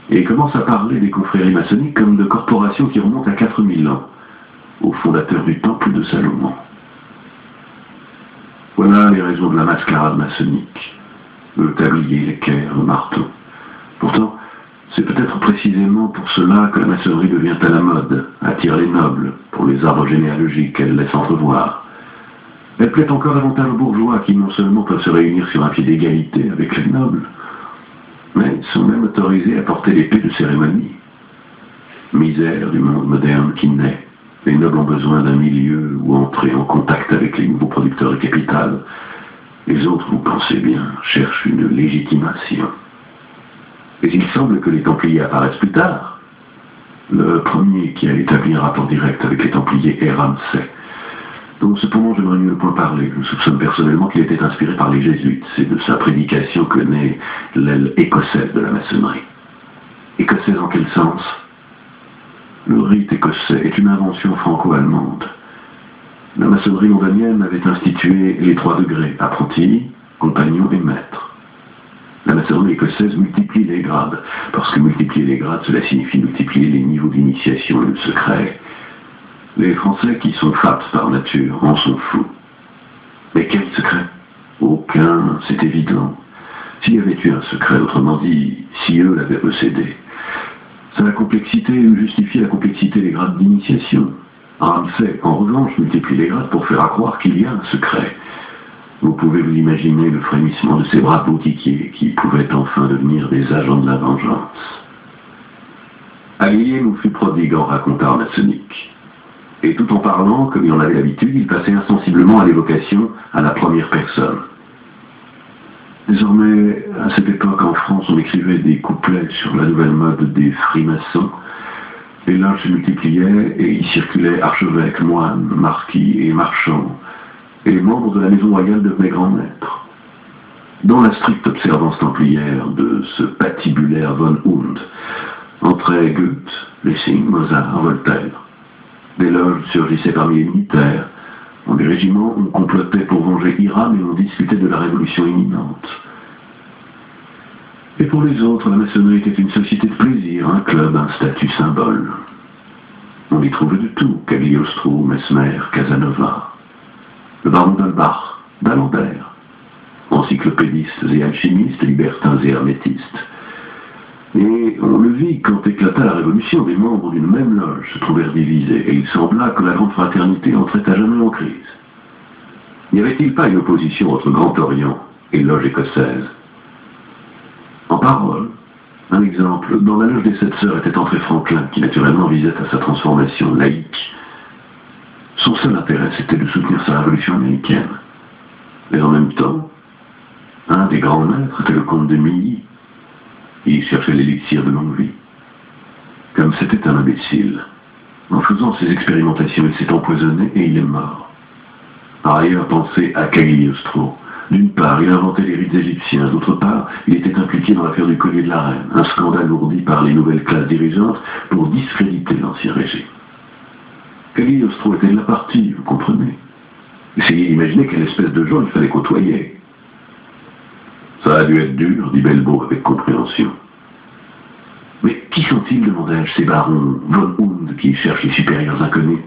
et commence à parler des confréries maçonniques comme de corporations qui remontent à 4000 ans, au fondateur du temple de Salomon. Voilà les raisons de la mascarade maçonnique, le tablier, l'équerre, le marteau. Pourtant, c'est peut-être précisément pour cela que la maçonnerie devient à la mode, attire les nobles, pour les arbres généalogiques qu'elle laisse entrevoir. Elle plaît encore davantage aux bourgeois qui non seulement peuvent se réunir sur un pied d'égalité avec les nobles, mais sont même autorisés à porter l'épée de cérémonie. Misère du monde moderne qui naît. Les nobles ont besoin d'un milieu où entrer en contact avec les nouveaux producteurs de capital. Les autres, vous pensez bien, cherchent une légitimation. Mais il semble que les Templiers apparaissent plus tard. Le premier qui a établi un rapport direct avec les Templiers est Ramsay, dont cependant j'aimerais mieux ne point parler. Je soupçonne personnellement qu'il était inspiré par les Jésuites. C'est de sa prédication que naît l'aile écossaise de la maçonnerie. Écossaise en quel sens? Le rite écossais est une invention franco-allemande. La maçonnerie londonienne avait institué les 3 degrés, apprenti, compagnon et maître. La maçonnerie écossaise multiplie les grades, parce que multiplier les grades, cela signifie multiplier les niveaux d'initiation et de secret. Les Français, qui sont fats par nature, en sont fous. Mais quel secret? Aucun, c'est évident. S'il y avait eu un secret, autrement dit, si eux l'avaient possédé, sa complexité eût justifié la complexité des grades d'initiation. Ramsay, en revanche, multiplie les grades pour faire croire qu'il y a un secret. Vous pouvez vous imaginer le frémissement de ces braves boutiquiers qui pouvaient enfin devenir des agents de la vengeance. Aguillier nous fut prodigue en racontant maçonnique. Et tout en parlant, comme il en avait l'habitude, il passait insensiblement à l'évocation à la première personne. Désormais, à cette époque, en France, on écrivait des couplets sur la nouvelle mode des frimaçons. Les loges se multipliaient et y circulaient archevêques, moines, marquis et marchands. Et les membres de la maison royale devenaient grands maîtres. Dans la stricte observance templière de ce patibulaire von Hund, entraient Goethe, Lessing, Mozart, Voltaire. Des loges surgissaient parmi les militaires. Dans les régiments, on complotait pour venger Hiram et on discutait de la révolution imminente. Et pour les autres, la maçonnerie était une société de plaisir, un club, un statut symbole. On y trouvait de tout, Cagliostro, Mesmer, Casanova, le baron d'Holbach, d'Alembert, encyclopédistes et alchimistes, libertins et hermétistes. Et on le vit quand éclata la Révolution, des membres d'une même loge se trouvèrent divisés, et il sembla que la grande fraternité entrait à jamais en crise. N'y avait-il pas une opposition entre Grand Orient et loge écossaise? En parole, un exemple, dans la loge des 7 sœurs était entré Franklin, qui naturellement visait à sa transformation laïque. Son seul intérêt, c'était de soutenir sa révolution américaine. Mais en même temps, un des grands maîtres était le comte de Milly. Il cherchait l'élixir de longue vie. Comme c'était un imbécile, en faisant ses expérimentations, il s'est empoisonné et il est mort. Par ailleurs, pensez à Cagliostro. D'une part, il inventait les rites égyptiens. D'autre part, il était impliqué dans l'affaire du collier de la reine, un scandale ourdi par les nouvelles classes dirigeantes pour discréditer l'ancien régime. Cagliostro était de la partie, vous comprenez. Essayez d'imaginer quelle espèce de gens il fallait côtoyer. Ça a dû être dur, dit Belbeau avec compréhension. Mais qui sont-ils, demandai-je, ces barons von Hund qui cherchent les supérieurs inconnus?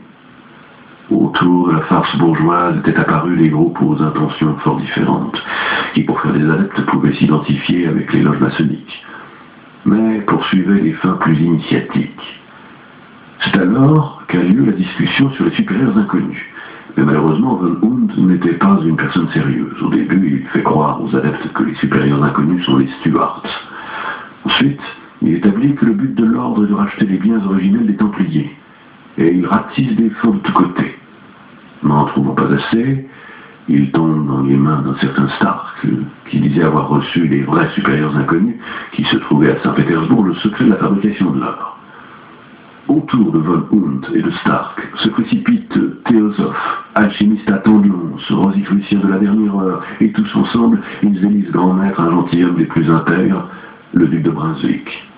Autour de la farce bourgeoise étaient apparus des groupes aux intentions fort différentes, qui pour faire des adeptes pouvaient s'identifier avec les loges maçonniques, mais poursuivaient des fins plus initiatiques. C'est alors qu'a lieu la discussion sur les supérieurs inconnus. Mais malheureusement, von Hund n'était pas une personne sérieuse. Au début, il fait croire aux adeptes que les supérieurs inconnus sont les Stuarts. Ensuite, il établit que le but de l'ordre est de racheter les biens originels des Templiers. et il ratisse des fonds de tous côtés. N'en trouvant pas assez, il tombe dans les mains d'un certain Stark, qui disait avoir reçu les vrais supérieurs inconnus qui se trouvaient à Saint-Pétersbourg le secret de la fabrication de l'or. Autour de von Hund et de Stark se précipite Théosophe, alchimiste à temps de l'once, rosicrucien de la dernière heure, et tous ensemble, ils élisent grand maître un gentilhomme des plus intègres, le duc de Brunswick,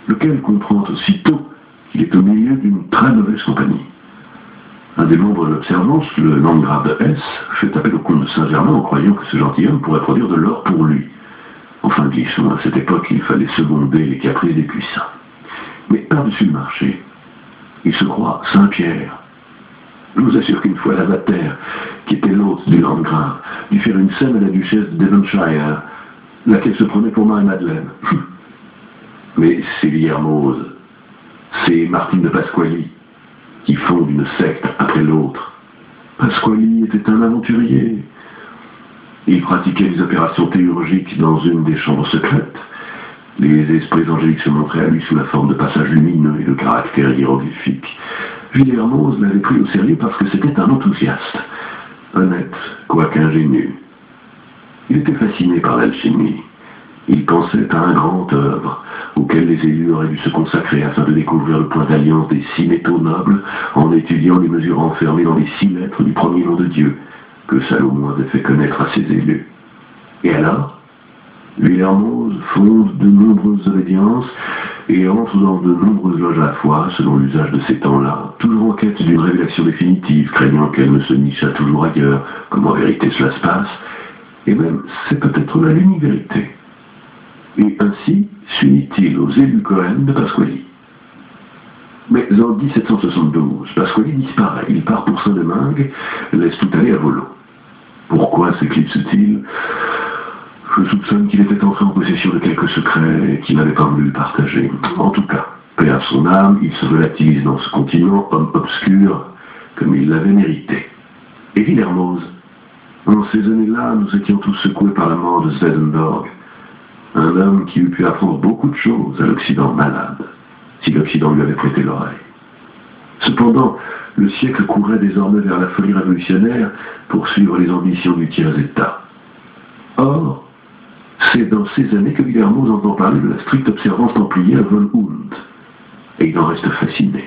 lequel comprend aussitôt qu'il est au milieu d'une très mauvaise compagnie. Un des membres de l'observance, le landgrave de Hesse, fait appel au comte de Saint-Germain en croyant que ce gentilhomme pourrait produire de l'or pour lui. Enfin, glissons, à cette époque, il fallait seconder les caprices des puissants. Mais par-dessus le marché, il se croit Saint-Pierre. Je vous assure qu'une fois Lavater, qui était l'hôte du landgrave, dut faire une scène à la duchesse de Devonshire, laquelle se prenait pour Marie-Madeleine. Mais c'est Guillermoz, c'est Martine de Pasquali, qui fondent une secte après l'autre. Pasquali était un aventurier. Il pratiquait des opérations théurgiques dans une des chambres secrètes. Les esprits angéliques se montraient à lui sous la forme de passages lumineux et de caractères hiéroglyphiques. Guillermoz l'avait pris au sérieux parce que c'était un enthousiaste, honnête, quoique ingénieux. Il était fasciné par l'alchimie. Il pensait à un grand œuvre auquel les élus auraient dû se consacrer afin de découvrir le point d'alliance des 6 métaux nobles en étudiant les mesures enfermées dans les 6 lettres du premier nom de Dieu que Salomon avait fait connaître à ses élus. Et alors, Guillermoz fonde de nombreuses obédiences et entre dans de nombreuses loges à la fois, selon l'usage de ces temps-là, toujours en quête d'une révélation définitive, craignant qu'elle ne se nichât toujours ailleurs, comme en vérité cela se passe, et même c'est peut-être là l'univérité. Et ainsi s'unit-il aux élus Cohen de Pasquali. Mais en 1772, Pasquali disparaît. Il part pour Saint-Domingue, laisse tout aller à volo. Pourquoi s'éclipse-t-il? Je soupçonne qu'il était entré en possession de quelques secrets et qu'il n'avait pas voulu le partager. En tout cas, paix à son âme, il se relativise dans ce continent, homme obscur, comme il l'avait mérité. Et Guillermoz, en ces années-là, nous étions tous secoués par la mort de Swedenborg. Un homme qui eût pu apprendre beaucoup de choses à l'Occident malade, si l'Occident lui avait prêté l'oreille. Cependant, le siècle courait désormais vers la folie révolutionnaire pour suivre les ambitions du tiers-État. Or, c'est dans ces années que Guillermoz entend parler de la stricte observance templière von Hund, et il en reste fasciné.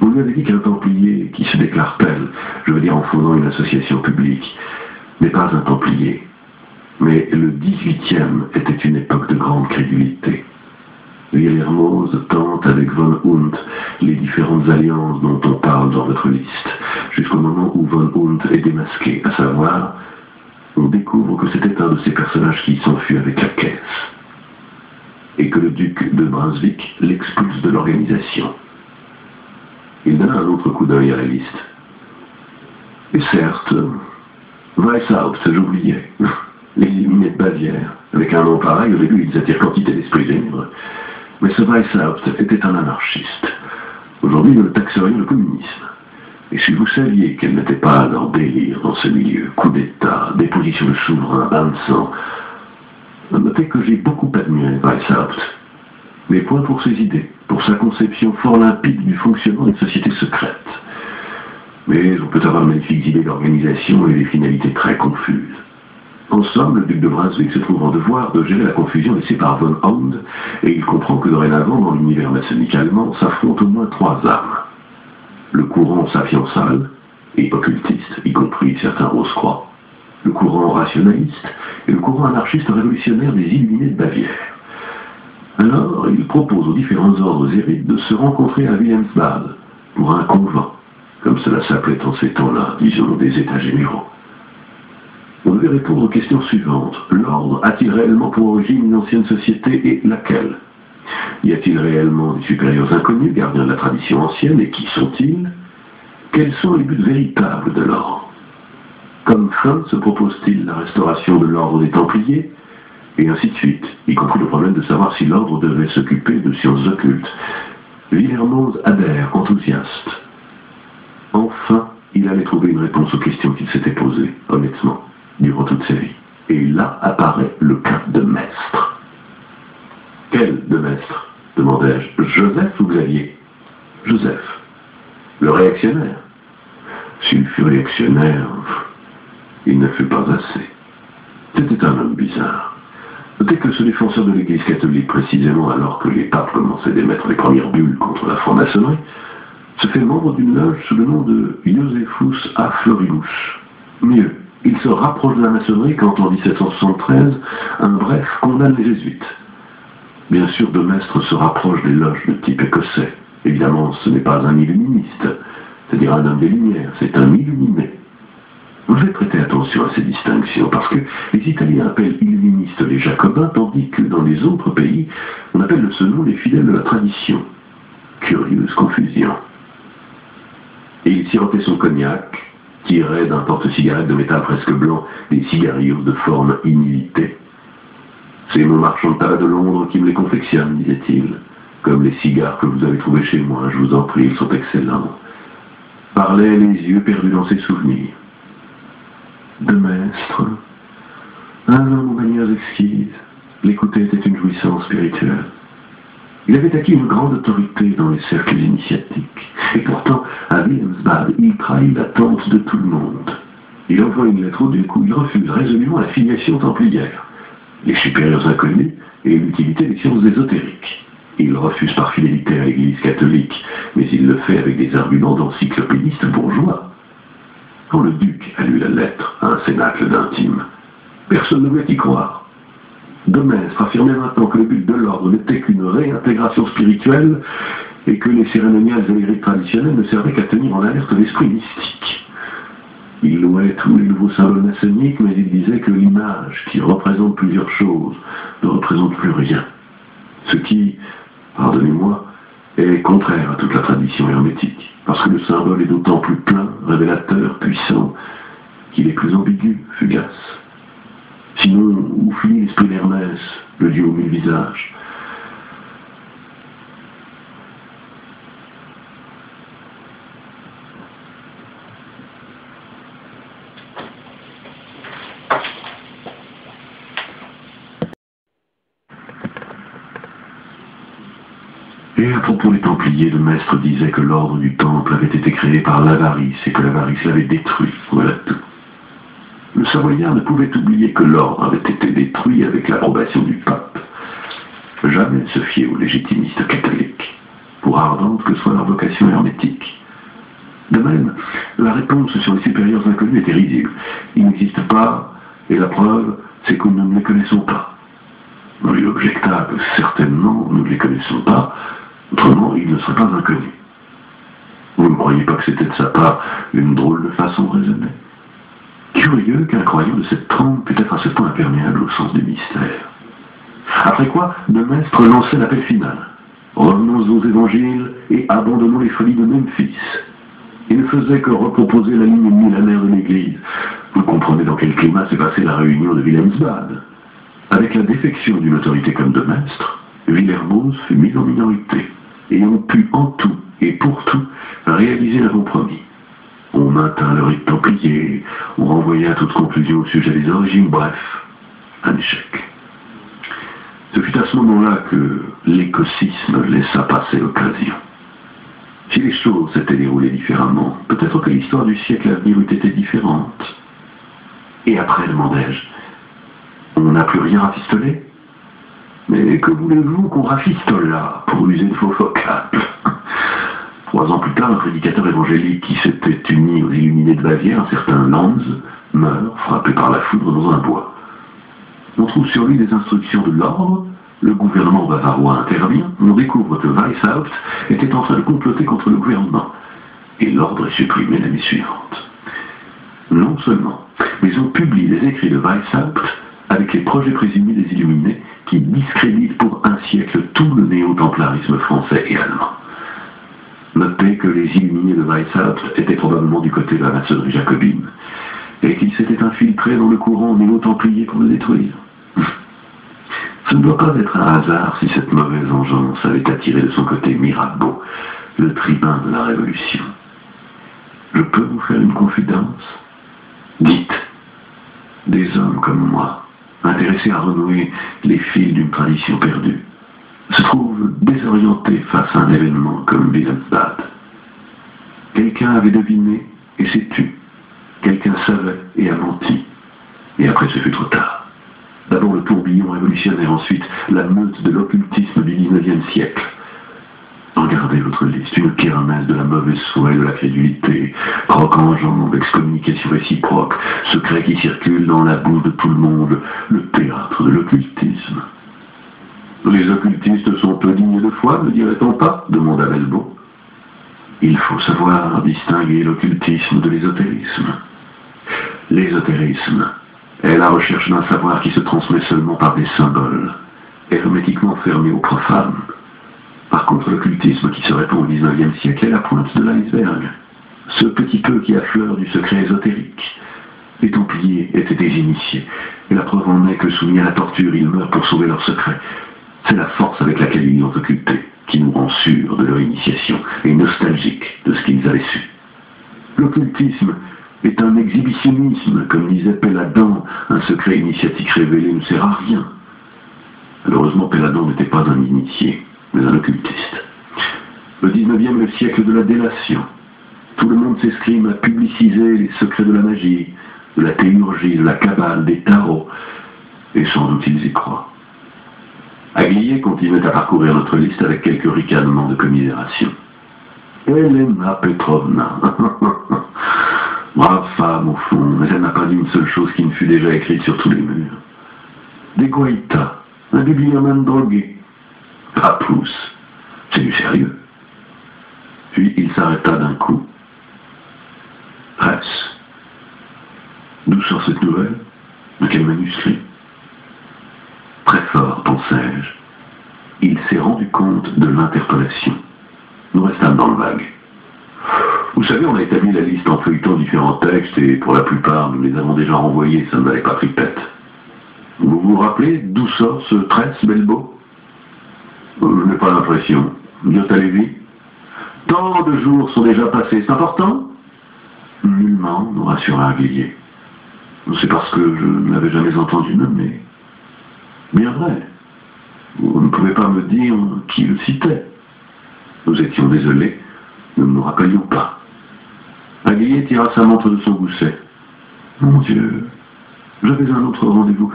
On lui avait dit qu'un templier qui se déclare tel, je veux dire en fondant une association publique, n'est pas un templier. Mais le 18e était une époque de grande crédulité. Guillermoz tente avec von Hund les différentes alliances dont on parle dans notre liste, jusqu'au moment où von Hund est démasqué, à savoir, on découvre que c'était un de ces personnages qui s'enfuit avec la caisse, et que le duc de Brunswick l'expulse de l'organisation. Il donne un autre coup d'œil à la liste. Et certes, Weishaupt, j'oubliais. Les illuminés de Bavière, avec un nom pareil, au début ils attirent quantité d'esprits libres. Mais ce Weishaupt était un anarchiste. Aujourd'hui, nous le taxerions de communisme. Et si vous saviez quel n'était pas leur délire dans ce milieu, coup d'État, déposition de souverain, bain de sang, notez que j'ai beaucoup admiré Weishaupt, mais point pour ses idées, pour sa conception fort limpide du fonctionnement d'une société secrète. Mais on peut avoir de magnifiques idées d'organisation et des finalités très confuses. En somme, le duc de Brunswick se trouve en devoir de gérer la confusion laissée par von Hund, et il comprend que dorénavant, dans l'univers maçonnique allemand, s'affrontent au moins 3 âmes. Le courant sapiensal et occultiste, y compris certains Rose-Croix, le courant rationaliste et le courant anarchiste révolutionnaire des illuminés de Bavière. Alors, il propose aux différents ordres érites de se rencontrer à Wilhelmsbad pour un convent, comme cela s'appelait en ces temps-là, disons, des États généraux. On devait répondre aux questions suivantes. L'ordre a-t-il réellement pour origine une ancienne société et laquelle? Y a-t-il réellement des supérieurs inconnus, gardiens de la tradition ancienne, et qui sont-ils? Quels sont les buts véritables de l'ordre? Comme fin se propose-t-il la restauration de l'ordre des Templiers? Et ainsi de suite, y compris le problème de savoir si l'ordre devait s'occuper de sciences occultes. Guillermoz adhère, enthousiaste. Enfin, il allait trouver une réponse aux questions qu'il s'était posées, honnêtement, durant toute sa vie. Et là apparaît le cas de Maistre. Quel de Maistre? Demandai-je. Joseph ou Xavier? Joseph. Le réactionnaire. S'il fut réactionnaire, il ne fut pas assez. C'était un homme bizarre. Notez que ce défenseur de l'Église catholique, précisément alors que les papes commençaient d'émettre les premières bulles contre la franc-maçonnerie, se fait membre d'une loge sous le nom de Josephus a Floribus. Mieux, il se rapproche de la maçonnerie quand, en 1773, un bref condamne les jésuites. Bien sûr, de Maistre se rapproche des loges de type écossais. Évidemment, ce n'est pas un illuministe, c'est-à-dire un homme des Lumières, c'est un illuminé. Vous devez prêter attention à ces distinctions, parce que les Italiens appellent illuministes les Jacobins, tandis que dans les autres pays, on appelle de ce nom les fidèles de la tradition. Curieuse confusion. Et il sirotait son cognac, tirait d'un porte-cigarette de métal presque blanc des cigarillos de forme inuitée. C'est mon marchand de tabac de Londres qui me les confectionne, disait-il. Comme les cigares que vous avez trouvés chez moi, je vous en prie, ils sont excellents. Parlait les yeux perdus dans ses souvenirs. De Maistre, un homme aux manières exquises, l'écouter était une jouissance spirituelle. Il avait acquis une grande autorité dans les cercles initiatiques, et pourtant, à Wilhelmsbad, il trahit l'attente de tout le monde. Il envoie une lettre au duc où il refuse résolument la filiation templière, les supérieurs inconnus et l'utilité des sciences ésotériques. Il refuse par fidélité à l'Église catholique, mais il le fait avec des arguments d'encyclopédiste bourgeois. Quand le duc a lu la lettre à un cénacle d'intime, personne ne voulait y croire. De Maistre affirmait maintenant que le but de l'ordre n'était qu'une réintégration spirituelle et que les cérémoniales et les rites traditionnels ne servaient qu'à tenir en alerte l'esprit mystique. Il louait tous les nouveaux symboles maçonniques, mais il disait que l'image, qui représente plusieurs choses, ne représente plus rien. Ce qui, pardonnez-moi, est contraire à toute la tradition hermétique, parce que le symbole est d'autant plus plein, révélateur, puissant, qu'il est plus ambigu, fugace. Sinon, où finit l'esprit d'Hermès, le dieu aux 1000 visages? Et à propos des Templiers, le Maistre disait que l'ordre du Temple avait été créé par l'avarice et que l'avarice l'avait détruit. Voilà tout. Le Savoyard ne pouvait oublier que l'ordre avait été détruit avec l'approbation du pape. Jamais se fier aux légitimistes catholiques, pour ardente que soit leur vocation hermétique. De même, la réponse sur les supérieurs inconnus était risible. Ils n'existent pas, et la preuve, c'est que nous ne les connaissons pas. On lui objecta que certainement nous ne les connaissons pas, autrement ils ne seraient pas inconnus. Vous ne croyez pas que c'était de sa part une drôle de façon de raisonner? Curieux qu'un croyant de cette trempe pût être à ce point imperméable au sens du mystère. Après quoi, De Maistre lançait l'appel final. Revenons aux évangiles et abandonnons les folies de Memphis. Il ne faisait que reproposer la ligne millénaire de l'Église. Vous comprenez dans quel climat s'est passée la réunion de Wilhelmsbad. Avec la défection d'une autorité comme De Maistre, Villermoz fut mis en minorité, et on put en tout et pour tout réaliser un compromis. On maintint le rite templier, on renvoya toute conclusion au sujet des origines, bref, un échec. Ce fut à ce moment-là que l'écossisme laissa passer l'occasion. Si les choses s'étaient déroulées différemment, peut-être que l'histoire du siècle à venir eût été différente. Et après, demandai-je, on n'a plus rien rafistoler? Mais que voulez-vous qu'on rafistole là, pour user de faux vocable? 3 ans plus tard, un prédicateur évangélique qui s'était uni aux Illuminés de Bavière, un certain Lanz, meurt, frappé par la foudre dans un bois. On trouve sur lui des instructions de l'ordre, le gouvernement bavarois intervient, on découvre que Weishaupt était en train de comploter contre le gouvernement, et l'ordre est supprimé l'année suivante. Non seulement, mais on publie les écrits de Weishaupt avec les projets présumés des Illuminés qui discréditent pour un siècle tout le néo-templarisme français et allemand. Notez que les Illuminés de Weishaupt étaient probablement du côté de la maçonnerie jacobine, et qu'ils s'étaient infiltrés dans le courant néo-templier pour le détruire. Ce ne doit pas être un hasard si cette mauvaise engeance avait attiré de son côté Mirabeau, le tribun de la Révolution. Je peux vous faire une confidence? Dites, des hommes comme moi, intéressés à renouer les fils d'une tradition perdue, se trouvent désorientés face à un événement comme Wilhelmsbad. Quelqu'un avait deviné et s'est tu. Quelqu'un savait et a menti. Et après, ce fut trop tard. D'abord le tourbillon révolutionnaire, ensuite la meute de l'occultisme du XIXe siècle. Regardez votre liste, une kermesse de la mauvaise foi et de la crédulité, croc en jambe, excommunication réciproque, secret qui circule dans la bouche de tout le monde, le théâtre de l'occultisme. Les occultistes sont peu dignes de foi, ne dirait-on pas? Demanda Belbo. Il faut savoir distinguer l'occultisme de l'ésotérisme. L'ésotérisme est la recherche d'un savoir qui se transmet seulement par des symboles, hermétiquement fermés aux profanes. Par contre, l'occultisme qui se répand au XIXe siècle est la pointe de l'iceberg. Ce petit peu qui affleure du secret ésotérique. Les Templiers étaient des initiés, et la preuve en est que soumis à la torture, ils meurent pour sauver leur secret. C'est la force avec laquelle ils l'ont occulté, qui nous rend sûrs de leur initiation, et nostalgiques de ce qu'ils avaient su. L'occultisme est un exhibitionnisme, comme disait Péladan, un secret initiatique révélé ne sert à rien. Malheureusement, Péladan n'était pas un initié, mais un occultiste. Le 19e est le siècle de la délation. Tout le monde s'escrime à publiciser les secrets de la magie, de la théurgie, de la cabale, des tarots, et sans doute ils y croient. Aglier continuait à parcourir notre liste avec quelques ricanements de commisération. Elena Petrovna, brave femme au fond, mais elle n'a pas dit une seule chose qui ne fût déjà écrite sur tous les murs. Des Guaita, un bibliomane drogué. Pas plus, c'est du sérieux. Puis il s'arrêta d'un coup. Presse. D'où sort cette nouvelle? De quel manuscrit? Très fort, pensai-je. Il s'est rendu compte de l'interpellation. Nous restâmes dans le vague. Vous savez, on a établi la liste en feuilletant différents textes et pour la plupart, nous les avons déjà renvoyés, ça ne m'avait pas pris de tête. Vous vous rappelez d'où sort ce tresse, Belbo? Je n'ai pas l'impression. Giotta Levi? Tant de jours sont déjà passés, c'est important? Nullement, nous rassura Aglier. C'est parce que je ne l'avais jamais entendu nommer. Bien vrai. Vous ne pouvez pas me dire qui le citait. Nous étions désolés, nous ne nous rappelions pas. Aglier tira sa montre de son gousset. Mon Dieu, j'avais un autre rendez-vous.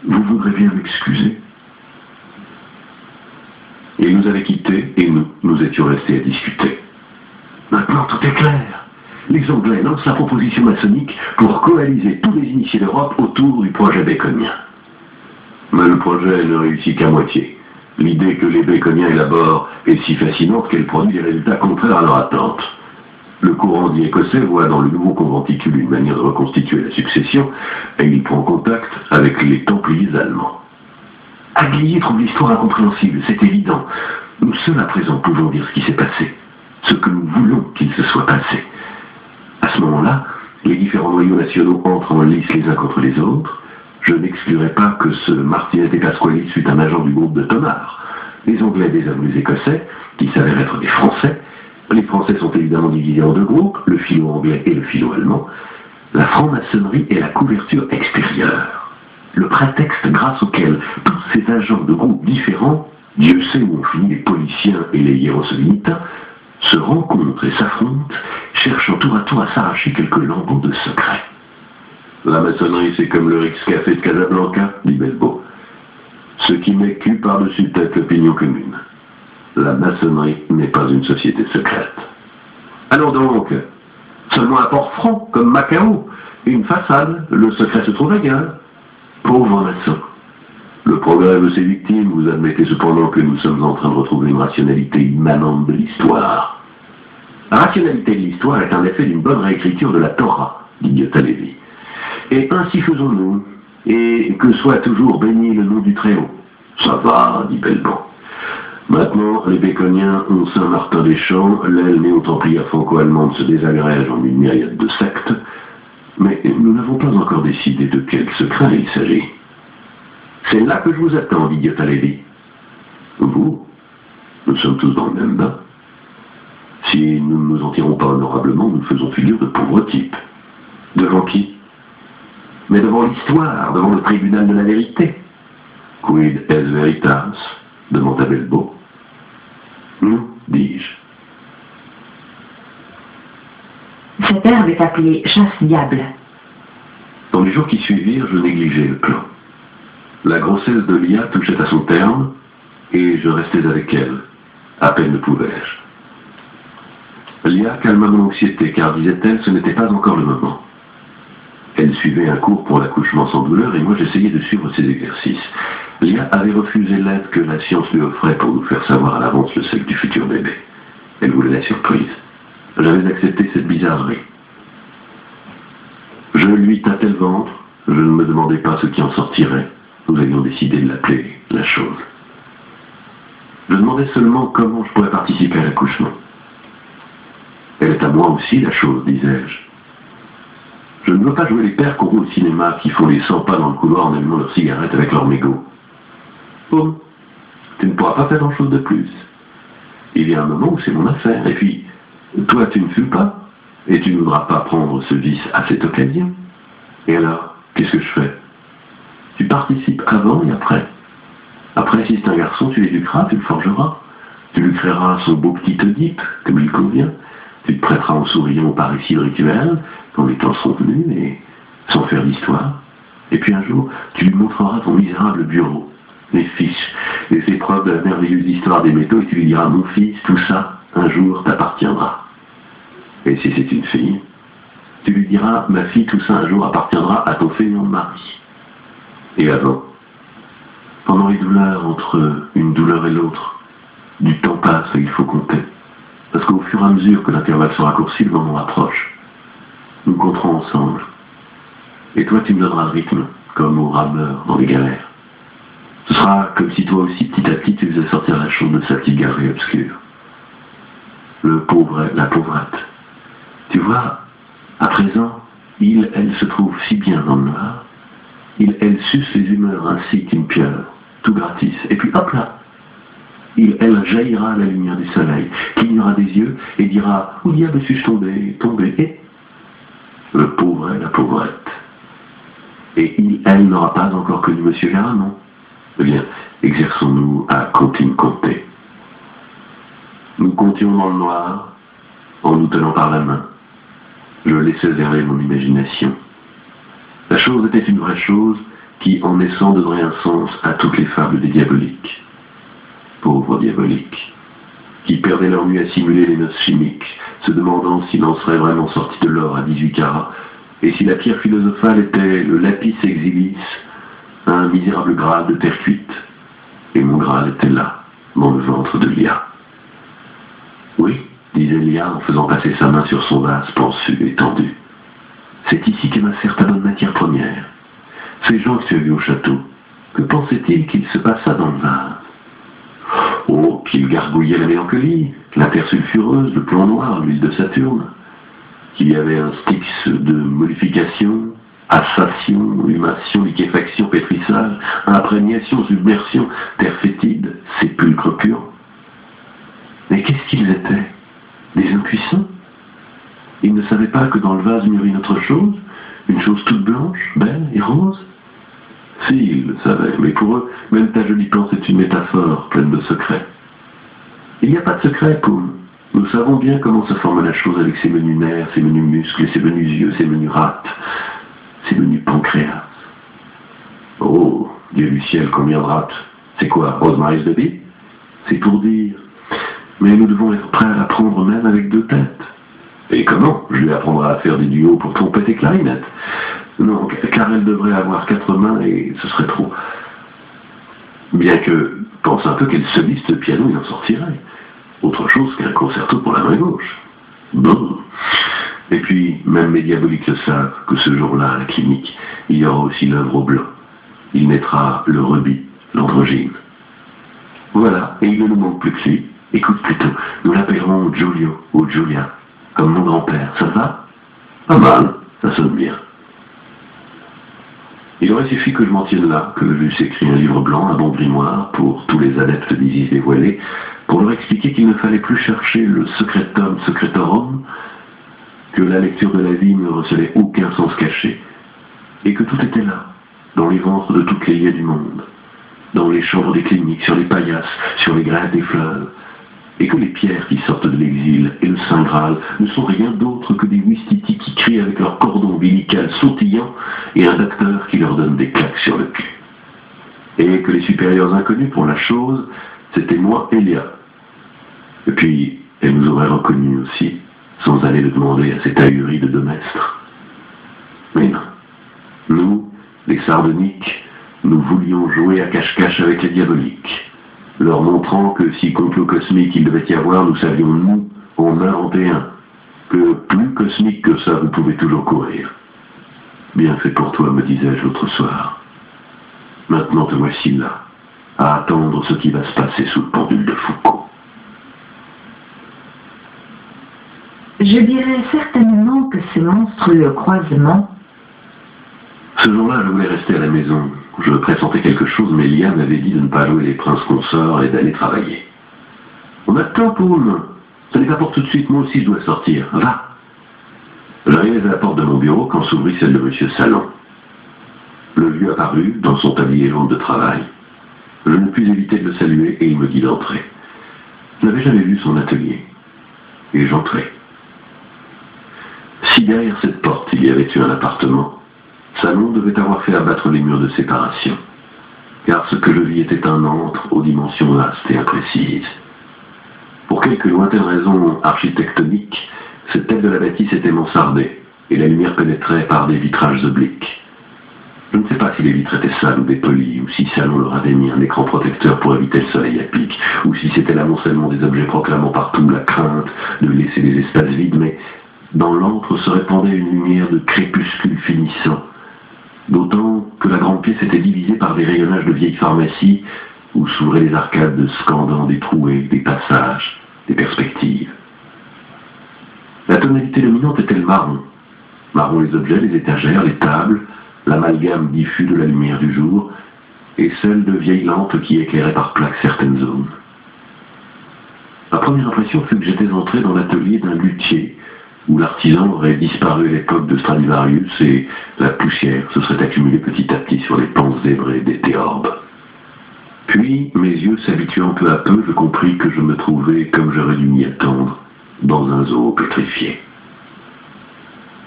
Vous voudrez bien m'excuser? Il nous avait quittés et nous étions restés à discuter. Maintenant, tout est clair. Les Anglais lancent la proposition maçonnique pour coaliser tous les initiés d'Europe autour du projet béconien. Mais le projet ne réussit qu'à moitié. L'idée que les béconiens élaborent est si fascinante qu'elle produit des résultats contraires à leur attente. Le courant dit écossais voit dans le nouveau conventicule une manière de reconstituer la succession et il prend contact avec les Templiers allemands. Aglier trouve l'histoire incompréhensible, c'est évident. Nous seuls à présent pouvons dire ce qui s'est passé, ce que nous voulons qu'il se soit passé. À ce moment-là, les différents noyaux nationaux entrent en lice les uns contre les autres. Je n'exclurai pas que ce Martinez et Pasqualis fût un agent du groupe de Tomar. Les Anglais désarment les Écossais, qui s'avèrent être des Français. Les Français sont évidemment divisés en deux groupes, le philo anglais et le philo allemand. La franc-maçonnerie est la couverture extérieure, le prétexte grâce auquel tous ces agents de groupes différents, Dieu sait où ont fini les Pauliciens et les Hiérosonymites, se rencontrent et s'affrontent, cherchant tour à tour à s'arracher quelques lambeaux de secret. La maçonnerie, c'est comme le Ritz-Café de Casablanca, dit Belbo. Ce qui met cul par-dessus tête l'opinion commune. La maçonnerie n'est pas une société secrète. Allons donc, seulement un port-franc, comme Macao, et une façade, le secret se trouve ailleurs. Pauvre maçon. Le progrès de ses victimes, vous admettez cependant que nous sommes en train de retrouver une rationalité immanente de l'histoire. La rationalité de l'histoire est un effet d'une bonne réécriture de la Torah, dit Giotta Levi. Et ainsi faisons-nous, et que soit toujours béni le nom du Très-Haut. Ça va, dit Belban. Maintenant, les Béconiens ont Saint-Martin-des-Champs, l'aile néo-templière franco-allemande se désagrège en une myriade de sectes, mais nous n'avons pas encore décidé de quel secret il s'agit. C'est là que je vous attends, dit Giotta Levi. Vous, nous sommes tous dans le même bain. Si nous ne nous en tirons pas honorablement, nous faisons figure de pauvres types. Devant qui? Mais devant l'histoire, devant le tribunal de la vérité. Quid est veritas? Demanda Belbo. Nous, dis-je. Cette herbe est appelée chasse-diable. Dans les jours qui suivirent, je négligeais le plan. La grossesse de Lia touchait à son terme, et je restais avec elle. À peine le pouvais-je. Lia calma mon anxiété, car, disait-elle, ce n'était pas encore le moment. Elle suivait un cours pour l'accouchement sans douleur, et moi j'essayais de suivre ses exercices. Lia avait refusé l'aide que la science lui offrait pour nous faire savoir à l'avance le sexe du futur bébé. Elle voulait la surprise. J'avais accepté cette bizarrerie. Je lui tâtais le ventre, je ne me demandais pas ce qui en sortirait. Nous avions décidé de l'appeler la chose. Je demandais seulement comment je pourrais participer à l'accouchement. Elle est à moi aussi, la chose, disais-je. Je ne veux pas jouer les pères qu'on voit au cinéma qui font les 100 pas dans le couloir en allumant leur cigarette avec leur mégot. Bon, tu ne pourras pas faire grand-chose de plus. Il y a un moment où c'est mon affaire, et puis, toi tu ne fumes pas, et tu ne voudras pas prendre ce vice à cette occasion. Et alors, qu'est-ce que je fais? Tu participes avant et après. Après, si c'est un garçon, tu l'éduqueras, tu le forgeras. Tu lui créeras son beau petit Oedipe, comme il convient. Tu te prêteras en souriant au parricide rituel, quand les temps seront venus, et sans faire d'histoire. Et puis un jour, tu lui montreras ton misérable bureau, les fiches, les épreuves de la merveilleuse histoire des métaux, et tu lui diras, mon fils, tout ça, un jour, t'appartiendra. Et si c'est une fille, tu lui diras, ma fille, tout ça, un jour, appartiendra à ton feignant mari. Et avant, pendant les douleurs, entre une douleur et l'autre, du temps passe et il faut compter. Parce qu'au fur et à mesure que l'intervalle se raccourcit, le moment approche. Nous compterons ensemble. Et toi, tu me donneras le rythme, comme au rameur dans les galères. Ce sera comme si toi aussi, petit à petit, tu faisais sortir la chose de sa petite galerie obscure. Le pauvre, la pauvrette. Tu vois, à présent, elle se trouve si bien dans le noir. Elle suce les humeurs ainsi qu'une pieuvre, tout gratis. Et puis hop là, elle jaillira à la lumière du soleil, clignera des yeux et dira « Où diable suis-je tombé ?» Et le pauvre, la pauvrette. Et elle n'aura pas encore connu M. Garamond. Eh bien, exerçons-nous à compter. Nous comptions dans le noir, en nous tenant par la main. Je laissais errer mon imagination. La chose était une vraie chose qui, en naissant, donnerait un sens à toutes les fables des diaboliques. Pauvres diaboliques, qui perdaient leur nuit à simuler les noces chimiques, se demandant s'il en serait vraiment sorti de l'or à 18 carats, et si la pierre philosophale était le lapis exilis, un misérable graal de terre cuite. Et mon graal était là, dans le ventre de Lia. Oui, disait Lia en faisant passer sa main sur son vase pensu et tendu. C'est ici que m'insère ta bonne matière première. Ces gens que tu as vus au château, que pensait-il qu'il se passa dans le vase? Oh, qu'il gargouillait la mélancolie, la terre sulfureuse, le plomb noir, l'huile de Saturne, qu'il y avait un styx de modification, assation, humation, liquéfaction, pétrissage, imprégnation, submersion, terre fétide, sépulcre pur. Mais qu'est-ce qu'ils étaient? Des impuissants? Ils ne savaient pas que dans le vase mûrit une autre chose, une chose toute blanche, belle et rose? Si, ils le savaient, mais pour eux, même ta jolie plante est une métaphore pleine de secrets. Il n'y a pas de secret, Poum. Nous savons bien comment se forme la chose avec ses menus nerfs, ses menus muscles, ses menus yeux, ses menus rats, ses menus pancréas. Oh, Dieu du ciel, combien de rats? C'est quoi, Rosemary's Baby? C'est pour dire. Mais nous devons être prêts à l'apprendre même avec 2 têtes. Et comment? Je lui apprendrai à faire des duos pour trompette et clarinette. Non, car elle devrait avoir 4 mains et ce serait trop. Bien que, pense un peu qu'elle soliste le piano, il en sortirait. Autre chose qu'un concerto pour la main gauche. Bon. Et puis, même mes diaboliques le savent, que ce jour-là, à la clinique, il y aura aussi l'œuvre au blanc. Il naîtra le rubis, l'androgyne. Voilà, et il ne nous manque plus que lui. Écoute plutôt, nous l'appellerons Giulio ou Giulia, comme mon grand-père. Ça va? Pas mal, ça sonne bien. Il aurait suffi que je m'en tienne là, que j'eusse écrit un livre blanc, un bon grimoire, pour tous les adeptes d'Isis dévoilés, pour leur expliquer qu'il ne fallait plus chercher le secretum secretorum, que la lecture de la vie ne recelait aucun sens caché, et que tout était là, dans les ventres de toutes les liées du monde, dans les chambres des cliniques, sur les paillasses, sur les grèves des fleuves, et que les pierres qui sortent de l'exil et le Saint Graal ne sont rien d'autre que des ouistitis qui crient avec leur cordon ombilical sautillant et un docteur qui leur donne des claques sur le cul. Et que les supérieurs inconnus pour la chose, c'était moi et Léa. Et puis, elle nous aurait reconnus aussi, sans aller le demander à cet ahuri de Demestre. Mais non. Nous, les sardoniques, nous voulions jouer à cache-cache avec les diaboliques, leur montrant que si complot cosmique il devait y avoir, nous savions, nous, en inventer un, que plus cosmique que ça, vous pouvez toujours courir. Bien fait pour toi, me disais-je l'autre soir. Maintenant te voici là, à attendre ce qui va se passer sous le pendule de Foucault. Je dirais certainement que ce monstrueux croisement... Ce jour-là, je voulais rester à la maison. Je pressentais quelque chose, mais Lia m'avait dit de ne pas jouer les princes consorts et d'aller travailler. On a temps pour nous. Ce n'est pas pour tout de suite, moi aussi je dois sortir. Va. J'arrivais à la porte de mon bureau quand s'ouvrit celle de M. Salon. Le vieux apparut dans son tablier jaune de travail. Je ne pus éviter de le saluer et il me dit d'entrer. Je n'avais jamais vu son atelier. Et j'entrai. Si derrière cette porte il y avait eu un appartement, Salon devait avoir fait abattre les murs de séparation, car ce que je vis était un antre aux dimensions vastes et imprécises. Pour quelques lointaines raisons architectoniques, cette tête de la bâtisse était mansardée, et la lumière pénétrait par des vitrages obliques. Je ne sais pas si les vitres étaient sales ou dépolies, ou si Salon leur avait mis un écran protecteur pour éviter le soleil à pic, ou si c'était l'amoncellement des objets proclamant partout la crainte de laisser des espaces vides, mais dans l'antre se répandait une lumière de crépuscule finissant, d'autant que la grande pièce était divisée par des rayonnages de vieilles pharmacies où s'ouvraient les arcades scandant des trouées, des passages, des perspectives. La tonalité dominante était le marron. Marron les objets, les étagères, les tables, l'amalgame diffus de la lumière du jour, et celle de vieilles lampes qui éclairaient par plaques certaines zones. Ma première impression fut que j'étais entré dans l'atelier d'un luthier, où l'artisan aurait disparu à l'époque de Stradivarius et la poussière se serait accumulée petit à petit sur les pans zébrés des théorbes. Puis, mes yeux s'habituant peu à peu, je compris que je me trouvais, comme j'aurais dû m'y attendre, dans un zoo pétrifié.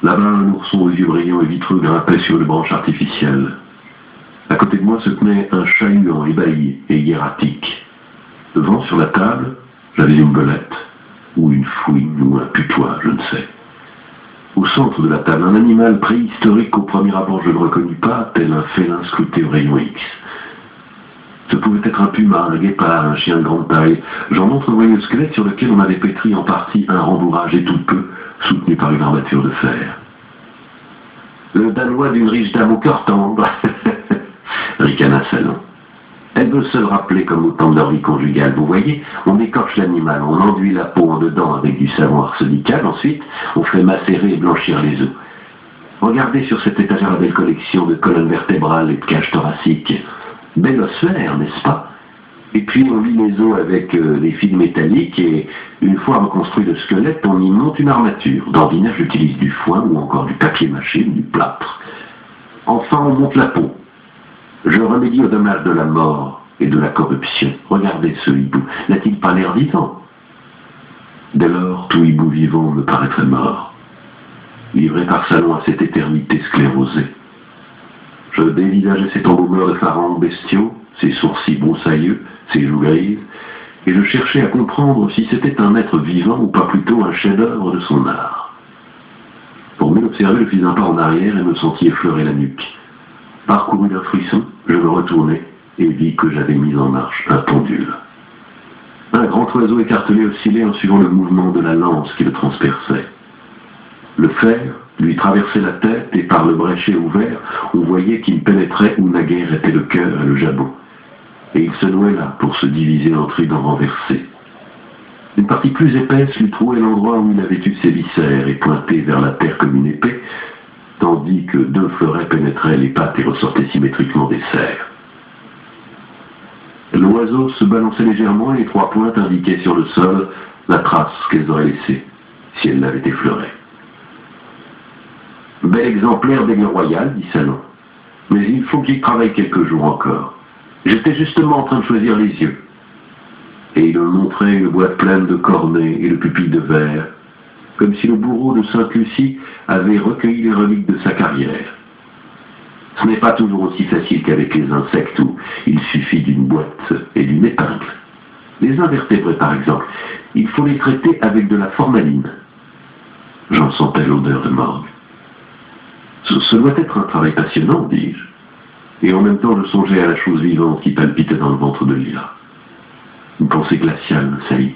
Là-bas, un ourson aux yeux brillants et vitreux grimpait sur une branche artificielle. À côté de moi se tenait un chat huant, ébahi et hiératique. Devant, sur la table, j'avais une belette, ou une fouine, ou un putois, je ne sais. Au centre de la table, un animal préhistorique qu'au premier abord je ne reconnus pas, tel un félin scruté au rayon X. Ce pouvait être un puma, un guépard, un chien de grande taille. J'en entrevoyais le squelette sur lequel on avait pétri en partie un rembourrage et tout peu, soutenu par une armature de fer. Le Danois d'une riche dame au cœur tendre, ricana Salon. Elle veut se le rappeler comme au temps de leur vie conjugale. Vous voyez, on écorche l'animal, on enduit la peau en dedans avec du savon arsenical, ensuite on fait macérer et blanchir les os. Regardez sur cette étagère la belle collection de colonnes vertébrales et de cages thoraciques. Belle ossuaire, n'est-ce pas? Et puis on lit les os avec des fils métalliques et une fois reconstruit le squelette, on y monte une armature. D'ordinaire, j'utilise du foin ou encore du papier mâché, du plâtre. Enfin, on monte la peau. Je remédie aux dommages de la mort et de la corruption. Regardez ce hibou. N'a-t-il pas l'air vivant? Dès lors, tout hibou vivant me paraîtrait mort, livré par Salon à cette éternité sclérosée. Je dévisageais ces embaumeurs de phalanges bestiaux, ses sourcils broussailleux, ses joues grises, et je cherchais à comprendre si c'était un être vivant ou pas plutôt un chef-d'œuvre de son art. Pour mieux l'observer, je fis un pas en arrière et me sentis effleurer la nuque. Parcouru d'un frisson, je me retournai et vis que j'avais mis en marche un pendule. Un grand oiseau écartelé oscillait en suivant le mouvement de la lance qui le transperçait. Le fer lui traversait la tête et par le bréchet ouvert, on voyait qu'il pénétrait où naguère était le cœur et le jabot. Et il se nouait là pour se diviser en tridents renversés. Une partie plus épaisse lui trouait l'endroit où il avait eu ses viscères et pointait vers la terre comme une épée, tandis que deux fleurets pénétraient les pattes et ressortaient symétriquement des serres. L'oiseau se balançait légèrement et les trois pointes indiquaient sur le sol la trace qu'elles auraient laissée, si elles l'avaient effleuré. Bel exemplaire d'aigle royal, dit Salon, mais il faut qu'il travaille quelques jours encore. J'étais justement en train de choisir les yeux. et il me montrait une boîte pleine de cornets et de pupilles de verre, comme si le bourreau de Sainte-Lucie avait recueilli les reliques de sa carrière. Ce n'est pas toujours aussi facile qu'avec les insectes où il suffit d'une boîte et d'une épingle. Les invertébrés, par exemple, il faut les traiter avec de la formaline. J'en sentais l'odeur de morgue. Ce doit être un travail passionnant, dis-je. Et en même temps, je songeais à la chose vivante qui palpitait dans le ventre de Lila. Une pensée glaciale m'assaillit.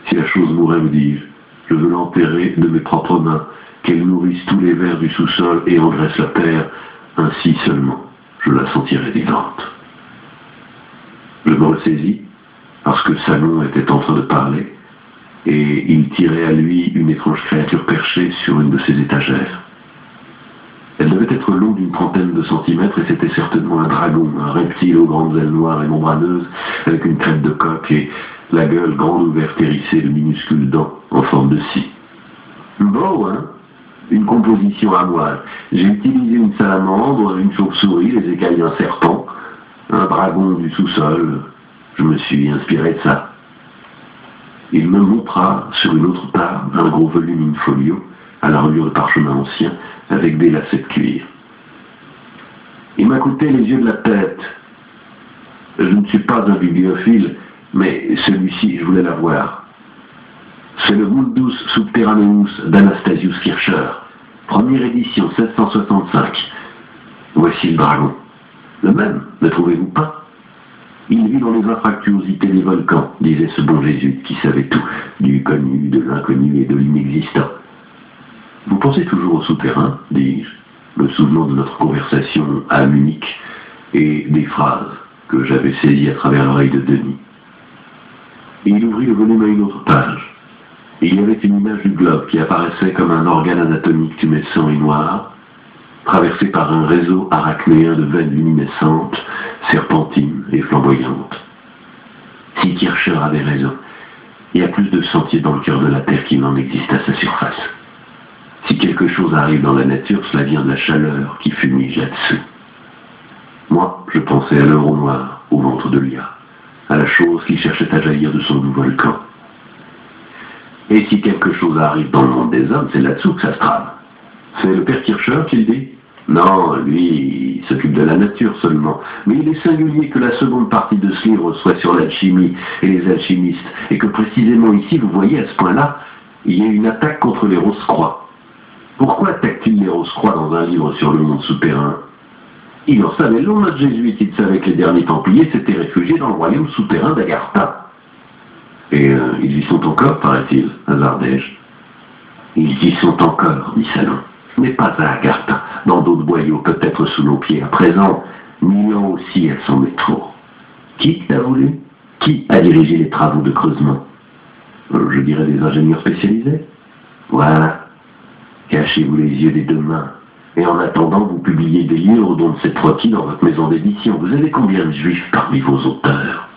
Si la chose mourait, me dis-je, je veux l'enterrer de mes propres mains, qu'elle nourrisse tous les vers du sous-sol et engraisse la terre, ainsi seulement je la sentirai vivante. Je me ressaisis, parce que Salon était en train de parler, et il tirait à lui une étrange créature perchée sur une de ses étagères. Elle devait être longue d'une trentaine de centimètres, et c'était certainement un dragon, un reptile aux grandes ailes noires et membraneuses, avec une crête de coq et la gueule grande ouverte hérissée de minuscules dents en forme de scie. Beau, hein? Une composition à moelle. J'ai utilisé une salamandre, une chauve-souris, les écailles d'un serpent, un dragon du sous-sol. Je me suis inspiré de ça. Il me montra sur une autre table un gros volume in-folio à la reliure de parchemin ancien avec des lacets de cuir. Il m'a coûté les yeux de la tête. Je ne suis pas un bibliophile, mais celui-ci, je voulais l'avoir. C'est le Mundus Subterraneus d'Anastasius Kircher, première édition 1665. Voici le dragon. Le même, ne trouvez-vous pas? Il vit dans les infractuosités des volcans, disait ce bon Jésus qui savait tout, du connu, de l'inconnu et de l'inexistant. Vous pensez toujours au souterrain, dis-je, me souvenant de notre conversation à Munich et des phrases que j'avais saisies à travers l'oreille de Denis. Et il ouvrit le volume à une autre page. Et il y avait une image du globe qui apparaissait comme un organe anatomique tumescent et noir, traversé par un réseau arachnéen de veines luminescentes, serpentines et flamboyantes. Si Kircher avait raison, il y a plus de sentiers dans le cœur de la Terre qu'il n'en existe à sa surface. Si quelque chose arrive dans la nature, cela vient de la chaleur qui fumige là-dessous. Moi, je pensais à l'euro noir, au ventre de Lia, à la chose qui cherchait à jaillir de son doux volcan. Et si quelque chose arrive dans le monde des hommes, c'est là-dessous que ça se trame. C'est le père Kircher qui le dit? Non, lui, il s'occupe de la nature seulement. Mais il est singulier que la seconde partie de ce livre soit sur l'alchimie et les alchimistes, et que précisément ici, vous voyez, à ce point-là, il y a une attaque contre les Rose-Croix. Pourquoi attaque-t-il les Rose-Croix dans un livre sur le monde souterrain? Il en savait long, notre jésuite, il savait que les derniers Templiers s'étaient réfugiés dans le royaume souterrain d'Agartha. Et ils y sont encore, paraît-il, hasardai-je. Ils y sont encore, dit Salon. Mais pas à Agartha, dans d'autres boyaux, peut-être sous nos pieds. À présent, Milan aussi a son métro. Qui l'a voulu? Qui a dirigé les travaux de creusement? Je dirais des ingénieurs spécialisés. Voilà. Cachez-vous les yeux des deux mains. Et en attendant, vous publiez des livres dont on s'est requis dans votre maison d'édition. Vous avez combien de juifs parmi vos auteurs?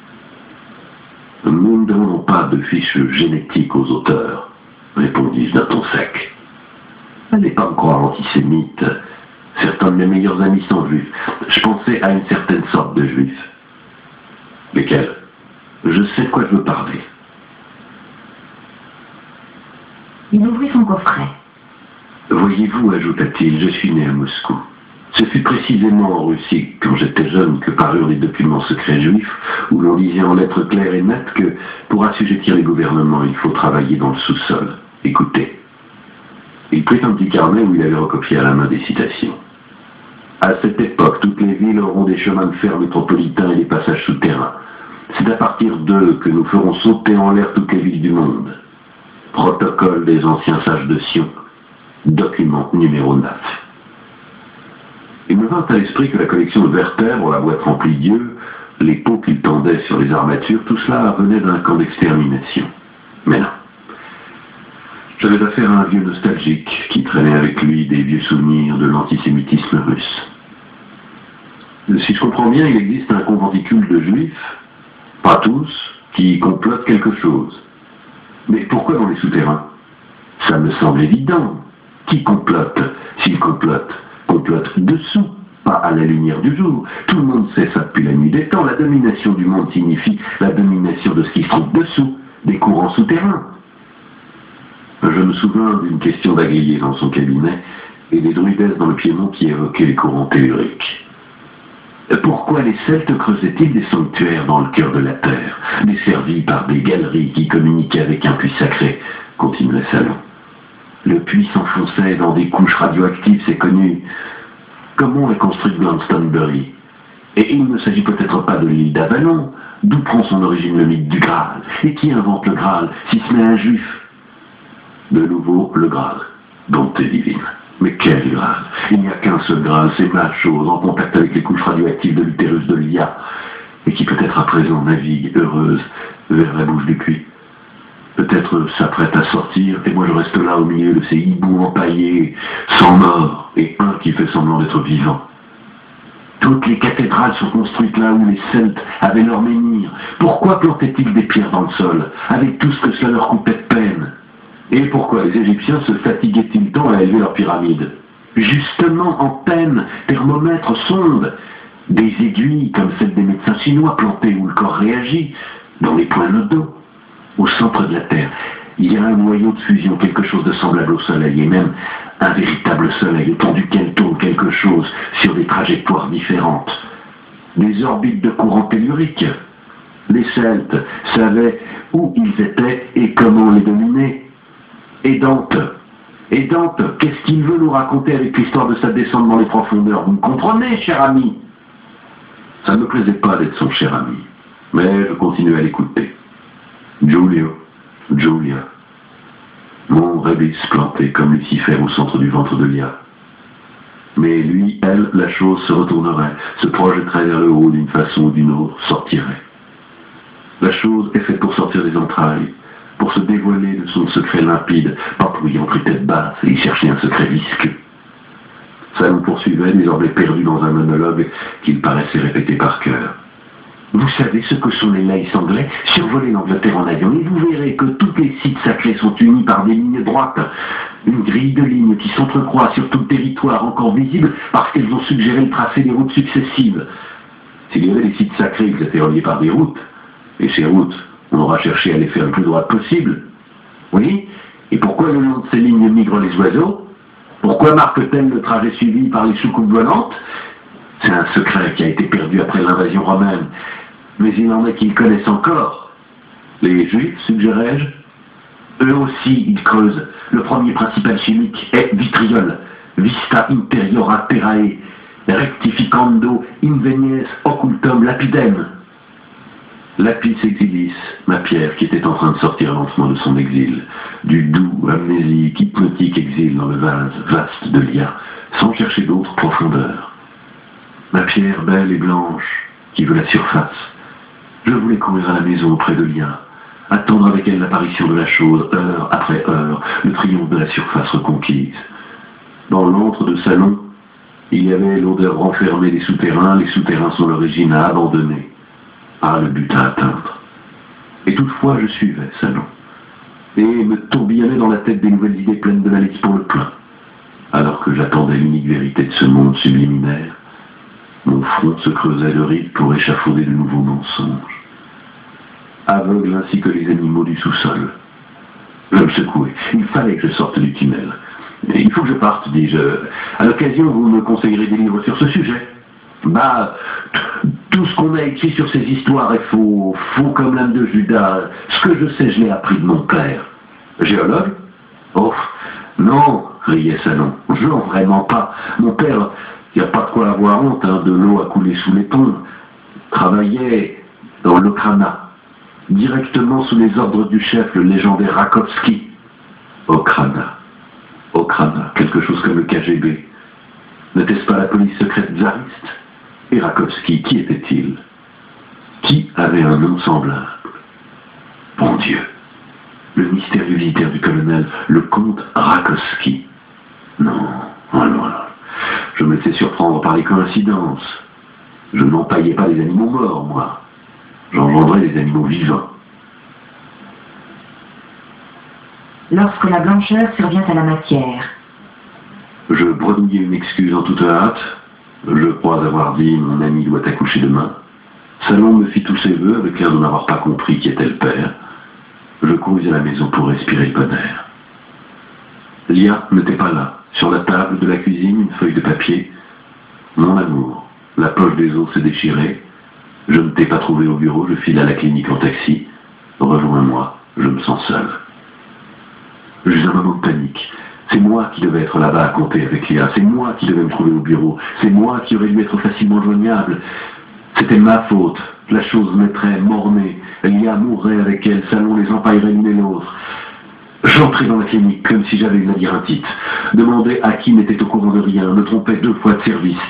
Nous ne donnons pas de fiches génétiques aux auteurs, répondis-je d'un ton sec. N'allez pas me croire antisémite. Certains de mes meilleurs amis sont juifs. Je pensais à une certaine sorte de juifs. Lesquels? Je sais de quoi je veux parler. Il ouvrit son coffret. Voyez-vous, ajouta-t-il, je suis né à Moscou. Ce fut précisément en Russie, quand j'étais jeune, que parurent les documents secrets juifs, où l'on disait en lettres claires et nettes que, pour assujettir les gouvernements, il faut travailler dans le sous-sol. Écoutez. Il prit un petit carnet où il avait recopié à la main des citations. À cette époque, toutes les villes auront des chemins de fer métropolitains et des passages souterrains. C'est à partir d'eux que nous ferons sauter en l'air toutes les villes du monde. Protocole des anciens sages de Sion. Document numéro 9. Il me vint à l'esprit que la collection de vertèbres, la boîte remplie d'yeux, les pots qu'il tendait sur les armatures, tout cela venait d'un camp d'extermination. Mais non. J'avais affaire à un vieux nostalgique qui traînait avec lui des vieux souvenirs de l'antisémitisme russe. Si je comprends bien, il existe un conventicule de juifs, pas tous, qui complotent quelque chose. Mais pourquoi dans les souterrains? Ça me semble évident. Qui complote? S'il complote, complote dessous, pas à la lumière du jour. Tout le monde sait ça depuis la nuit des temps. La domination du monde signifie la domination de ce qui se trouve dessous, des courants souterrains. Je me souviens d'une question d'Agrier dans son cabinet et des druidesses dans le Piémont qui évoquaient les courants telluriques. Pourquoi les Celtes creusaient-ils des sanctuaires dans le cœur de la terre, desservis par des galeries qui communiquaient avec un puits sacré, continuait Salon. Le puits s'enfonçait dans des couches radioactives, c'est connu. Comment est construite Glastonbury? Et il ne s'agit peut-être pas de l'île d'Avalon. D'où prend son origine le mythe du Graal? Et qui invente le Graal, si ce n'est un juif? De nouveau, le Graal. Bonté divine. Mais quel Graal? Il n'y a qu'un seul Graal, c'est ma chose, en contact avec les couches radioactives de l'utérus de Lia, et qui peut-être à présent navigue, heureuse, vers la bouche du puits. Peut-être s'apprête à sortir, et moi je reste là au milieu de ces hiboux empaillés, sans mort, et un qui fait semblant d'être vivant. Toutes les cathédrales sont construites là où les Celtes avaient leur menhir. Pourquoi plantaient-ils des pierres dans le sol, avec tout ce que cela leur coûtait de peine? Et pourquoi les Égyptiens se fatiguaient-ils tant à élever leurs pyramides? Justement, en peine, thermomètres, sondes, des aiguilles comme celles des médecins chinois plantées où le corps réagit, dans les points nodaux. Au centre de la Terre, il y a un noyau de fusion, quelque chose de semblable au Soleil, et même un véritable Soleil, autour duquel tourne quelque chose sur des trajectoires différentes. Des orbites de courant tellurique. Les Celtes savaient où ils étaient et comment les dominer. Et Dante, qu'est-ce qu'il veut nous raconter avec l'histoire de sa descente dans les profondeurs? Vous me comprenez, cher ami? Ça ne me plaisait pas d'être son cher ami, mais je continuais à l'écouter. Julia, mon rébis planté comme Lucifer au centre du ventre de Lia. Mais lui, elle, la chose se retournerait, se projetterait vers le haut d'une façon ou d'une autre, sortirait. La chose est faite pour sortir des entrailles, pour se dévoiler de son secret limpide, pas pour y entrer tête basse et y chercher un secret visqueux. Ça nous poursuivait, désormais perdu dans un monologue qu'il paraissait répéter par cœur. Vous savez ce que sont les laïcs anglais? Survolez l'Angleterre en avion et vous verrez que tous les sites sacrés sont unis par des lignes droites. Une grille de lignes qui s'entrecroît sur tout le territoire encore visible parce qu'elles ont suggéré le tracé des routes successives. S'il y avait des sites sacrés, ils étaient reliés par des routes. Et ces routes, on aura cherché à les faire le plus droites possible. Oui? Et pourquoi le long de ces lignes migrent les oiseaux? Pourquoi marquent-elles le trajet suivi par les soucoupes volantes? C'est un secret qui a été perdu après l'invasion romaine. Mais il en est qu'ils connaissent encore. Les Juifs, suggérais-je? Eux aussi, ils creusent. Le premier principal chimique est vitriol. Vista interiora terrae, rectificando invenies occultum lapidem. Lapis exilis, ma pierre qui était en train de sortir lentement de son exil, du doux, amnésique, hypnotique exil dans le vase vaste de Lia, sans chercher d'autres profondeurs. Ma pierre belle et blanche, qui veut la surface. Je voulais courir à la maison auprès de Lia, attendre avec elle l'apparition de la chose, heure après heure, le triomphe de la surface reconquise. Dans l'antre de salon, il y avait l'odeur renfermée des souterrains, les souterrains sont l'origine à abandonner. Ah, le but à atteindre. Et toutefois, je suivais salon, et me tourbillonnais dans la tête des nouvelles idées pleines de malice pour le plein. Alors que j'attendais l'unique vérité de ce monde subliminaire, mon front se creusait de rides pour échafauder de nouveaux mensonges. Aveugle ainsi que les animaux du sous-sol. Je me secouais. Il fallait que je sorte du tunnel. Et il faut que je parte, dis-je. À l'occasion, vous me conseillerez des livres sur ce sujet. Tout ce qu'on a écrit sur ces histoires est faux, faux comme l'âme de Judas. Ce que je sais, je l'ai appris de mon père. Géologue? Oh, non, riait Salon. Non, vraiment pas. Mon père, il n'y a pas de quoi avoir honte, hein, de l'eau à couler sous les ponts. Travaillait dans l'Okrana, directement sous les ordres du chef, le légendaire Rakovski. Okrana, quelque chose comme le KGB. N'était-ce pas la police secrète tsariste? Et Rakovski, qui était-il? Qui avait un nom semblable? Bon Dieu, le mystérieux visitaire du colonel, le comte Rakovski. Non, alors, je me laissais surprendre par les coïncidences. Je n'empaillais pas les animaux morts, moi. J'engendrais des animaux vivants. Lorsque la blancheur survient à la matière. Je bredouillais une excuse en toute hâte, Je crois avoir dit, mon ami doit accoucher demain. Salomon me fit tous ses vœux avec l'air de n'avoir pas compris qui était le père. Je courus à la maison pour respirer le bon air. Lia n'était pas là. Sur la table de la cuisine, une feuille de papier. Mon amour, la poche des os s'est déchirée. Je ne t'ai pas trouvé au bureau, je file à la clinique en taxi. Rejoins-moi, je me sens seul. J'ai un moment de panique. C'est moi qui devais être là-bas à compter avec Lia. C'est moi qui devais me trouver au bureau. C'est moi qui aurais dû être facilement joignable. C'était ma faute. La chose mettrait, mornée. Lia mourrait avec elle. Salon les empaillerait l'une et l'autre. J'entrais dans la clinique comme si j'avais une labyrinthite. Demandais à qui n'était au courant de rien. Me trompais 2 fois de service.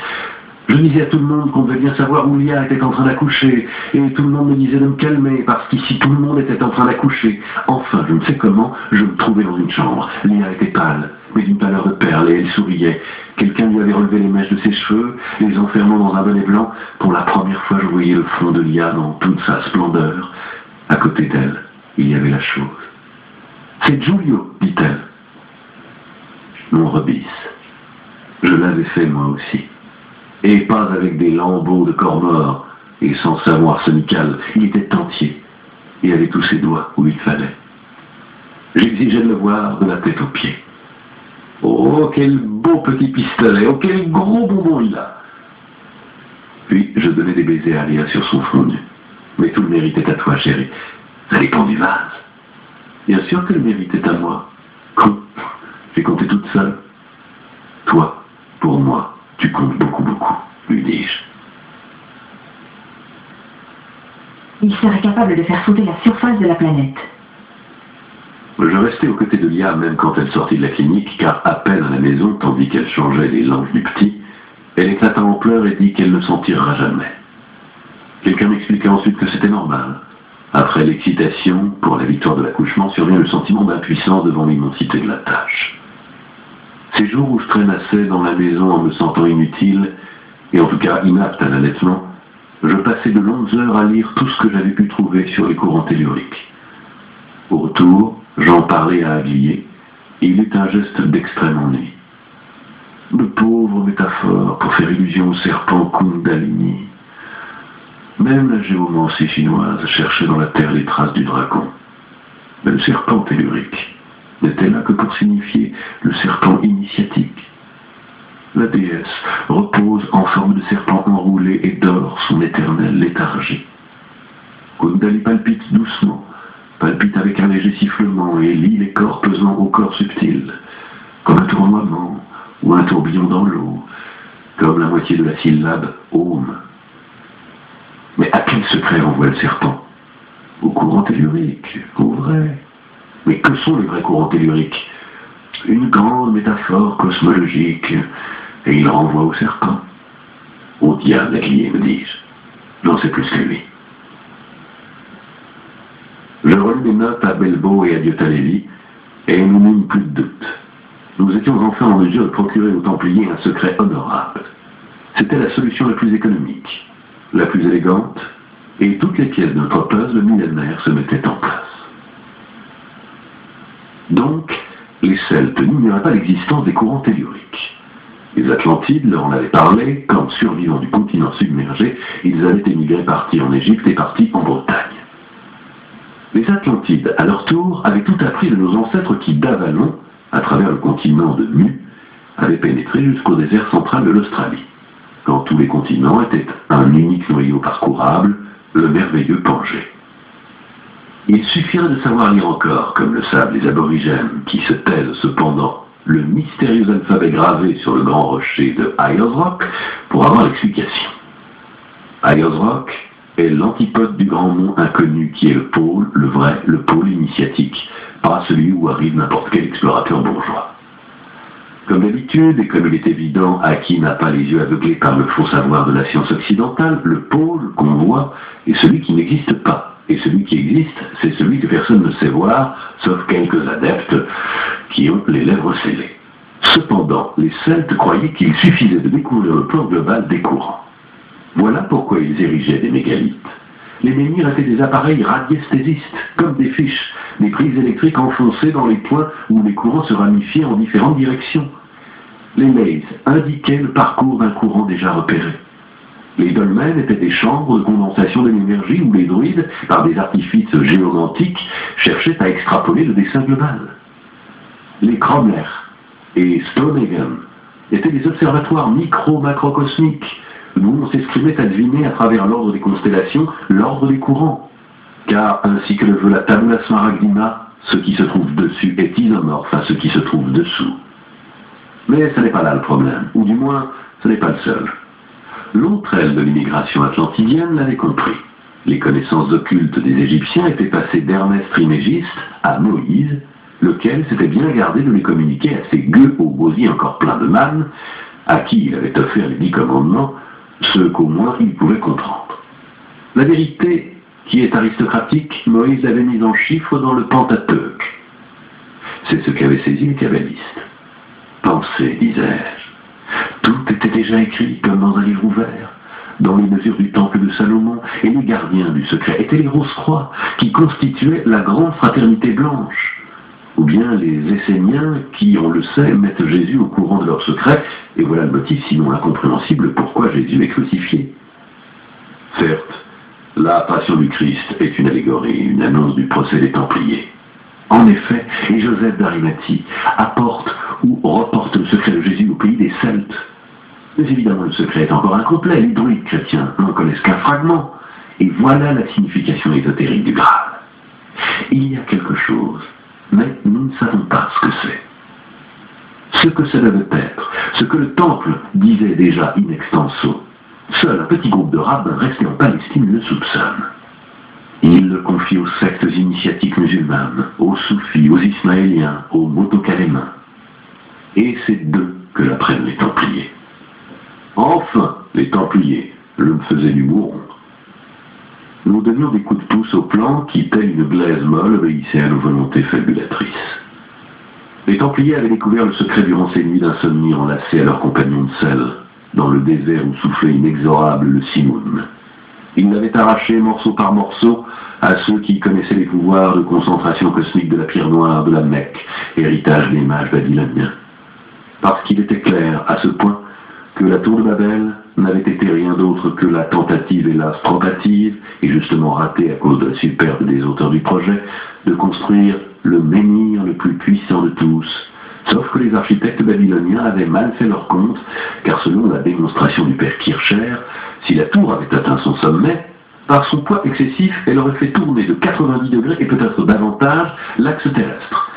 Je disais à tout le monde qu'on devait bien savoir où Lia était en train d'accoucher, et tout le monde me disait de me calmer, parce qu'ici tout le monde était en train d'accoucher. Enfin, je ne sais comment, je me trouvais dans une chambre. Lia était pâle, mais d'une pâleur de perle, et elle souriait. Quelqu'un lui avait relevé les mèches de ses cheveux, les enfermant dans un bonnet blanc. Pour la première fois, je voyais le front de Lia dans toute sa splendeur. À côté d'elle, il y avait la chose. « C'est Giulio, dit-elle. » Mon rebis. Je l'avais fait moi aussi. Et pas avec des lambeaux de corps mort et sans savon arsenical. Il était entier et avait tous ses doigts où il fallait. J'exigeais de le voir de la tête aux pieds. Oh, quel beau petit pistolet! Oh, quel gros bonbon il a! Puis je donnais des baisers à Lia sur son front nu. Mais tout le mérite est à toi, chérie. Ça dépend du vase. Bien sûr que le mérite est à moi. J'ai compté toute seule. Toi, pour moi, tu comptes beaucoup, beaucoup, lui dis-je. Il serait capable de faire sauter la surface de la planète. Je restais aux côtés de Lia même quand elle sortit de la clinique, car à peine à la maison, tandis qu'elle changeait les langes du petit, elle éclata en pleurs et dit qu'elle ne s'en tirera jamais. Quelqu'un m'expliqua ensuite que c'était normal. Après l'excitation pour la victoire de l'accouchement, survient le sentiment d'impuissance devant l'immensité de la tâche. Ces jours où je traînassais dans la maison en me sentant inutile, et en tout cas inapte à l'allaitement, je passais de longues heures à lire tout ce que j'avais pu trouver sur les courants telluriques. Au retour, j'en parlais à Aglier, et il eut un geste d'extrême ennui. De pauvres métaphores pour faire illusion au serpent Kundalini. Même la géomancie chinoise cherchait dans la terre les traces du dragon. Mais le serpent tellurique n'était là que pour signifier le serpent initiatique. La déesse repose en forme de serpent enroulé et dort son éternelle léthargie. Kundalini palpite doucement, palpite avec un léger sifflement et lie les corps pesants au corps subtil, comme un tournoiement ou un tourbillon dans l'eau, comme la moitié de la syllabe Om. Mais à quel secret renvoie le serpent? Au courant tellurique, au vrai. Mais que sont les vrais courants telluriques? Une grande métaphore cosmologique, et il renvoie au serpent. Au diable, Aglier, me dis-je. J'en sais plus que lui. Je relus mes notes à Belbo et à Diotalevi, et nous n'eûmes plus de doute. Nous étions enfin en mesure de procurer aux Templiers un secret honorable. C'était la solution la plus économique, la plus élégante, et toutes les pièces de notre puzzle millénaire se mettaient en place. Donc, les Celtes n'ignoraient pas l'existence des courants telluriques. Les Atlantides leur en avaient parlé, comme survivants du continent submergé, ils avaient émigré partis en Égypte et partis en Bretagne. Les Atlantides, à leur tour, avaient tout appris de nos ancêtres qui, d'Avalon, à travers le continent de Mu, avaient pénétré jusqu'au désert central de l'Australie, quand tous les continents étaient un unique noyau parcourable, le merveilleux Pangée. Il suffirait de savoir lire encore, comme le savent les aborigènes, qui se taisent cependant, le mystérieux alphabet gravé sur le grand rocher de Ayers Rock pour avoir l'explication. Ayers Rock est l'antipode du grand mont inconnu qui est le pôle, le vrai, le pôle initiatique, pas celui où arrive n'importe quel explorateur bourgeois. Comme d'habitude, et comme il est évident à qui n'a pas les yeux aveuglés par le faux savoir de la science occidentale, le pôle qu'on voit est celui qui n'existe pas. Et celui qui existe, c'est celui que personne ne sait voir, sauf quelques adeptes qui ont les lèvres scellées. Cependant, les Celtes croyaient qu'il suffisait de découvrir le plan global des courants. Voilà pourquoi ils érigeaient des mégalithes. Les menhirs étaient des appareils radiesthésistes, comme des fiches, des prises électriques enfoncées dans les points où les courants se ramifiaient en différentes directions. Les lasers indiquaient le parcours d'un courant déjà repéré. Les dolmens étaient des chambres de condensation de l'énergie où les druides, par des artifices géomantiques, cherchaient à extrapoler le dessin global. Les Cromler et Stonehaven étaient des observatoires micro-macrocosmiques, d'où on s'exprimait à deviner à travers l'ordre des constellations l'ordre des courants. Car, ainsi que le veut la Tabula Smaragdina, ce qui se trouve dessus est isomorphe à ce qui se trouve dessous. Mais ce n'est pas là le problème, ou du moins, ce n'est pas le seul. L'autre aile de l'immigration atlantidienne l'avait compris. Les connaissances occultes des Égyptiens étaient passées d'Ernest Trismégiste à Moïse, lequel s'était bien gardé de les communiquer à ces gueux au gosier encore plein de manne, à qui il avait offert les 10 commandements, ce qu'au moins il pouvait comprendre. La vérité, qui est aristocratique, Moïse l'avait mise en chiffres dans le Pentateuque. C'est ce qu'avaient saisi les kabbalistes. Pensez, disais-je, tout était déjà écrit comme dans un livre ouvert, dans les mesures du temple de Salomon, et les gardiens du secret étaient les grosses croix qui constituaient la grande fraternité blanche, ou bien les Esséniens qui, on le sait, mettent Jésus au courant de leur secret, et voilà le motif sinon incompréhensible pourquoi Jésus est crucifié. Certes, la passion du Christ est une allégorie, une annonce du procès des Templiers. En effet, et Joseph d'Arimathie apporte ou reporte le secret de Jésus au pays des Celtes. Mais évidemment, le secret est encore incomplet. Les druides chrétiens n'en connaissent qu'un fragment. Et voilà la signification ésotérique du Graal. Il y a quelque chose, mais nous ne savons pas ce que c'est. Ce que ça devait être, ce que le temple disait déjà in extenso. Seul un petit groupe de rabbins restés en Palestine le soupçonne. Il le confie aux sectes initiatiques musulmanes, aux soufis, aux ismaéliens, aux motocalémains. Et c'est d'eux que l'apprennent les Templiers. Enfin, les Templiers, je me faisais du bourron. Nous donnions des coups de pouce au plan qui, tel une glaise molle, obéissait à nos volontés fabulatrices. Les Templiers avaient découvert le secret durant ces nuits d'insomnie enlacées à leurs compagnons de sel, dans le désert où soufflait inexorable le Simoun. Ils l'avaient arraché morceau par morceau à ceux qui connaissaient les pouvoirs de concentration cosmique de la pierre noire de la Mecque, héritage des mages babyloniens. Parce qu'il était clair, à ce point, que la tour de Babel n'avait été rien d'autre que la tentative, hélas probative, et justement ratée à cause de la superbe des auteurs du projet, de construire le menhir le plus puissant de tous. Sauf que les architectes babyloniens avaient mal fait leur compte, car selon la démonstration du père Kircher, si la tour avait atteint son sommet, par son poids excessif, elle aurait fait tourner de 90 degrés et peut-être davantage l'axe terrestre.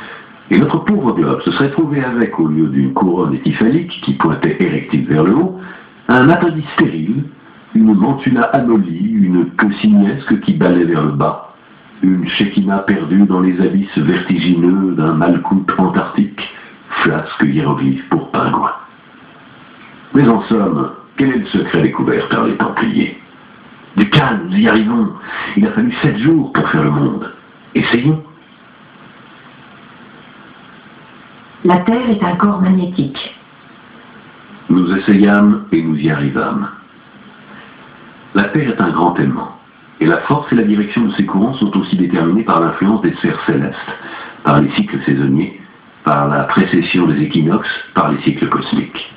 Et notre pauvre globe se serait trouvé avec, au lieu d'une couronne étiphalique qui pointait érectile vers le haut, un appendice stérile, une mantula amolie, une queue simiesque qui balait vers le bas, une Shekinah perdue dans les abysses vertigineux d'un Malkout antarctique, flasque hiéroglyphe pour pingouin. Mais en somme, quel est le secret découvert par les Templiers? Du calme, nous y arrivons. Il a fallu 7 jours pour faire le monde. Essayons. La Terre est un corps magnétique. Nous essayâmes et nous y arrivâmes. La Terre est un grand aimant, et la force et la direction de ses courants sont aussi déterminées par l'influence des sphères célestes, par les cycles saisonniers, par la précession des équinoxes, par les cycles cosmiques.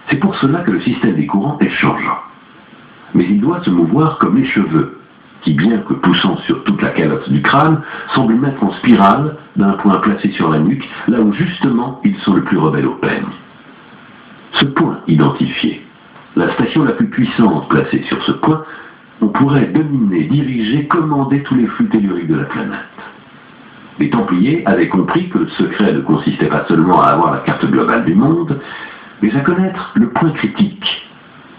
C'est pour cela que le système des courants est changeant. Mais il doit se mouvoir comme les cheveux, qui, bien que poussant sur toute la calotte du crâne, semblent mettre en spirale d'un point placé sur la nuque, là où justement ils sont le plus rebelles au peigne. Ce point identifié, la station la plus puissante placée sur ce point, on pourrait dominer, diriger, commander tous les flux telluriques de la planète. Les Templiers avaient compris que le secret ne consistait pas seulement à avoir la carte globale du monde, mais à connaître le point critique,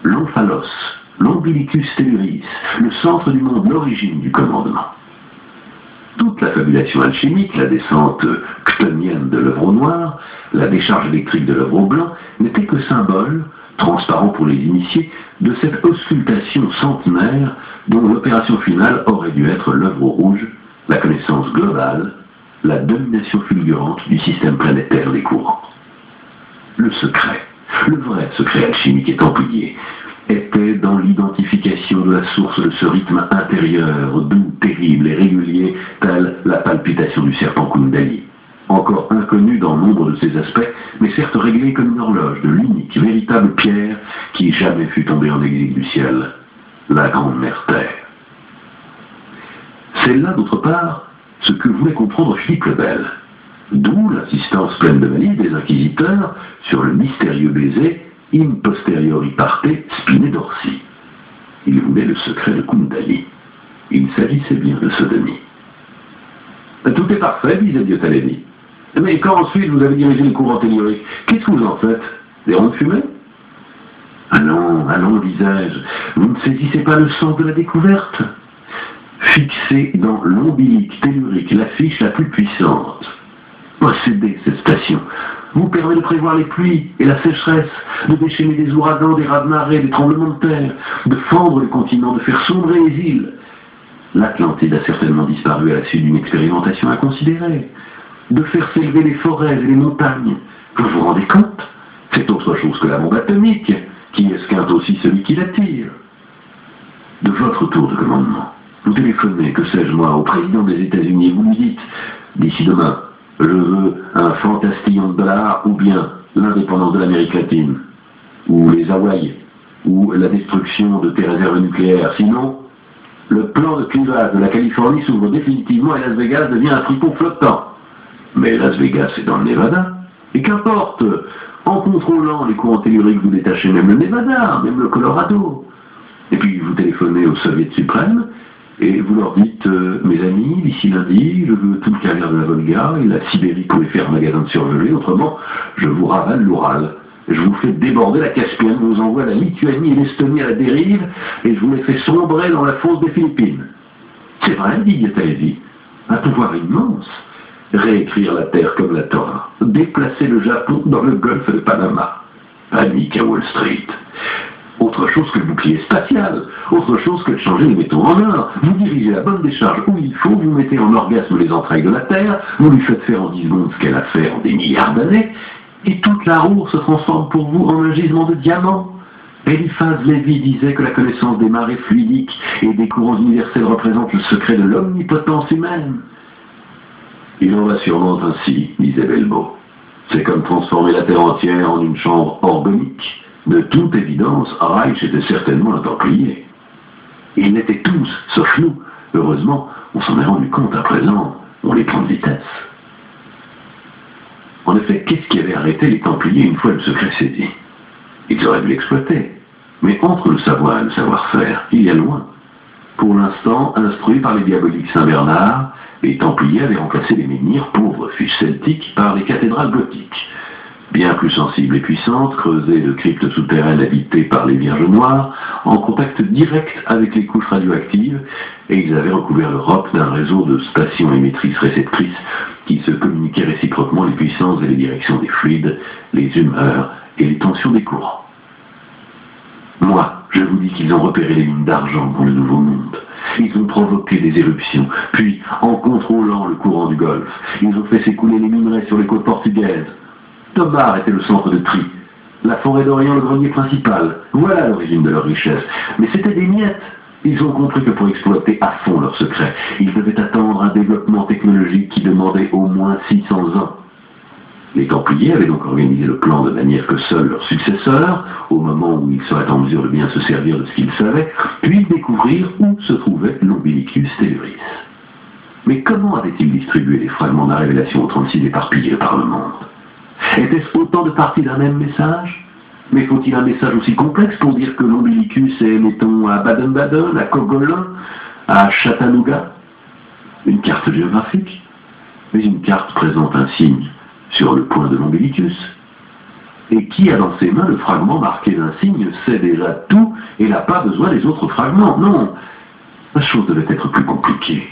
l'omphalos, l'ombilicus telluris, le centre du monde, l'origine du commandement. Toute la fabulation alchimique, la descente chtonienne de l'œuvre au noir, la décharge électrique de l'œuvre au blanc, n'était que symbole, transparent pour les initiés, de cette auscultation centenaire dont l'opération finale aurait dû être l'œuvre au rouge, la connaissance globale, la domination fulgurante du système planétaire des courants. Le secret, le vrai secret alchimique et templier, était dans l'identification de la source de ce rythme intérieur, doux, terrible et régulier, tel la palpitation du serpent Kundali. encore inconnu dans nombre de ses aspects, mais certes réglé comme une horloge de l'unique, véritable pierre qui jamais fut tombée en exil du ciel, la grande mère Terre. C'est là, d'autre part, ce que voulait comprendre Philippe le Bel, d'où l'insistance pleine de malice des inquisiteurs sur le mystérieux baiser in posteriori parte spine dorsi. Il voulait le secret de Kundali. Il s'agissait bien de sodomie. Tout est parfait, disait Diotalevi. Mais quand ensuite vous avez dirigé le courant tellurique, qu'est-ce que vous en faites? Des ronds de fumée? Allons, allons, disais-je, vous ne saisissez pas le sens de la découverte? Fixez dans l'ombilique tellurique l'affiche la plus puissante. Posséder cette station vous permet de prévoir les pluies et la sécheresse, de déchaîner des ouragans, des raz-de-marée, des tremblements de terre, de fendre le continent, de faire sombrer les îles. L'Atlantide a certainement disparu à la suite d'une expérimentation inconsidérée, de faire s'élever les forêts et les montagnes. Vous vous rendez compte? C'est autre chose que la bombe atomique, qui esquinte aussi celui qui la tire. De votre tour de commandement, vous téléphonez, que sais-je moi, au président des États-Unis et vous lui dites, d'ici demain, je veux un fantastillion de dollars ou bien l'indépendance de l'Amérique latine, ou les Hawaï, ou la destruction de tes réserves nucléaires. Sinon, le plan de clivage de la Californie s'ouvre définitivement et Las Vegas devient un tripot flottant. Mais Las Vegas est dans le Nevada. Et qu'importe, en contrôlant les courants telluriques, vous détachez même le Nevada, même le Colorado. Et puis vous téléphonez au Soviet suprême, et vous leur dites, mes amis, d'ici lundi, je veux tout le carrière de la Volga, et la Sibérie pour les faire magasin de surgelés, autrement, je vous ravale l'Oural. Je vous fais déborder la Caspienne, je vous envoie la Lituanie et l'Estonie à la dérive, et je vous les fais sombrer dans la fosse des Philippines. C'est vrai, dit Diotalevi, un pouvoir immense. Réécrire la Terre comme la Torah, déplacer le Japon dans le golfe de Panama. Panique à Wall Street. Autre chose que le bouclier spatial, autre chose que de changer les métaux en or. Vous dirigez la bonne décharge où il faut, vous mettez en orgasme les entrailles de la Terre, vous lui faites faire en 10 secondes ce qu'elle a fait en des milliards d'années, et toute la roue se transforme pour vous en un gisement de diamants. Eliphas Lévy disait que la connaissance des marées fluidiques et des courants universels représente le secret de l'omnipotence humaine. Il en va sûrement ainsi, disait Belbo. C'est comme transformer la Terre entière en une chambre organique. De toute évidence, Reich était certainement un templier. Ils l'étaient tous, sauf nous. Heureusement, on s'en est rendu compte à présent, on les prend de vitesse. En effet, qu'est-ce qui avait arrêté les templiers une fois le secret saisi? Ils auraient dû l'exploiter. Mais entre le savoir et le savoir-faire, il y a loin. Pour l'instant, instruits par les diaboliques Saint-Bernard, les Templiers avaient remplacé les menhirs, pauvres fiches celtiques, par les cathédrales gothiques. Bien plus sensibles et puissantes, creusées de cryptes souterraines habitées par les Vierges Noires, en contact direct avec les couches radioactives, et ils avaient recouvert l'Europe d'un réseau de stations émettrices-réceptrices qui se communiquaient réciproquement les puissances et les directions des fluides, les humeurs et les tensions des courants. Moi, je vous dis qu'ils ont repéré les mines d'argent dans le Nouveau Monde. Ils ont provoqué des éruptions, puis, en contrôlant le courant du Golfe, ils ont fait s'écouler les minerais sur les côtes portugaises. Tobar était le centre de tri, la forêt d'Orient le grenier principal. Voilà l'origine de leur richesse. Mais c'était des miettes. Ils ont compris que pour exploiter à fond leurs secrets, ils devaient attendre un développement technologique qui demandait au moins 600 ans. Les Templiers avaient donc organisé le plan de manière que seuls leurs successeurs, au moment où ils seraient en mesure de bien se servir de ce qu'ils savaient, puissent découvrir où se trouvait l'Ombilicus Telluris. Mais comment avait-il distribué les fragments de la révélation aux 36 éparpillés par le monde? Était-ce autant de parties d'un même message? Mais faut-il un message aussi complexe pour dire que l'Ombilicus est, mettons, à Baden-Baden, à Cogolin, à Chattanooga? Une carte géographique? Mais une carte présente un signe sur le point de l'Ombilicus. Et qui a dans ses mains le fragment marqué d'un signe sait déjà tout et n'a pas besoin des autres fragments. Non, la chose devait être plus compliquée.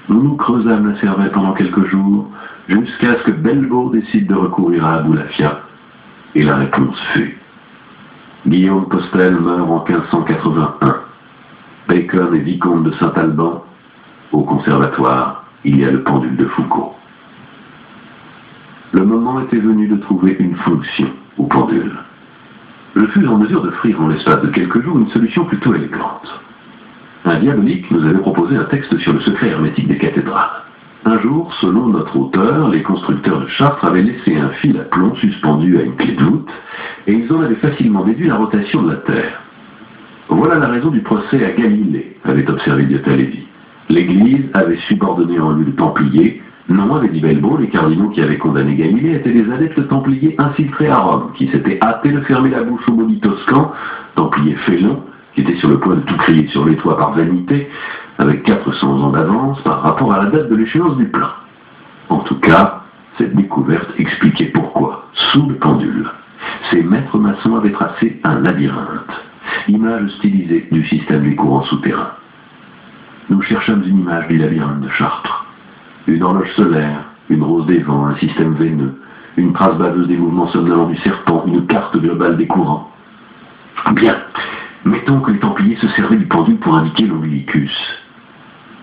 Nous nous creusâmes la cervelle pendant quelques jours, jusqu'à ce que Belbo décide de recourir à Aboulafia. Et la réponse fut: Guillaume Postel meurt en 1581. Bacon est vicomte de Saint-Alban. Au conservatoire, il y a le pendule de Foucault. Le moment était venu de trouver une fonction au pendule. Je fus en mesure d'offrir en l'espace de quelques jours une solution plutôt élégante. Un diabolique nous avait proposé un texte sur le secret hermétique des cathédrales. Un jour, selon notre auteur, les constructeurs de Chartres avaient laissé un fil à plomb suspendu à une clé de voûte, et ils en avaient facilement déduit la rotation de la Terre. Voilà la raison du procès à Galilée, avait observé Diotallevi. L'Église avait subordonné en lieu de Templiers. Non, avait dit Belbo, les cardinaux qui avaient condamné Galilée étaient des adeptes templiers infiltrés à Rome, qui s'étaient hâtés de fermer la bouche aux maudits toscans, templiers félons, qui étaient sur le point de tout crier sur les toits par vanité, avec 400 ans d'avance par rapport à la date de l'échéance du plein. En tout cas, cette découverte expliquait pourquoi, sous le pendule, ces maîtres maçons avaient tracé un labyrinthe, image stylisée du système des courants souterrains. Nous cherchâmes une image du labyrinthe de Chartres. Une horloge solaire, une rose des vents, un système veineux, une trace baveuse des mouvements somnolents du serpent, une carte globale des courants. Bien, mettons que les Templiers se servaient du pendule pour indiquer l'ombilicus.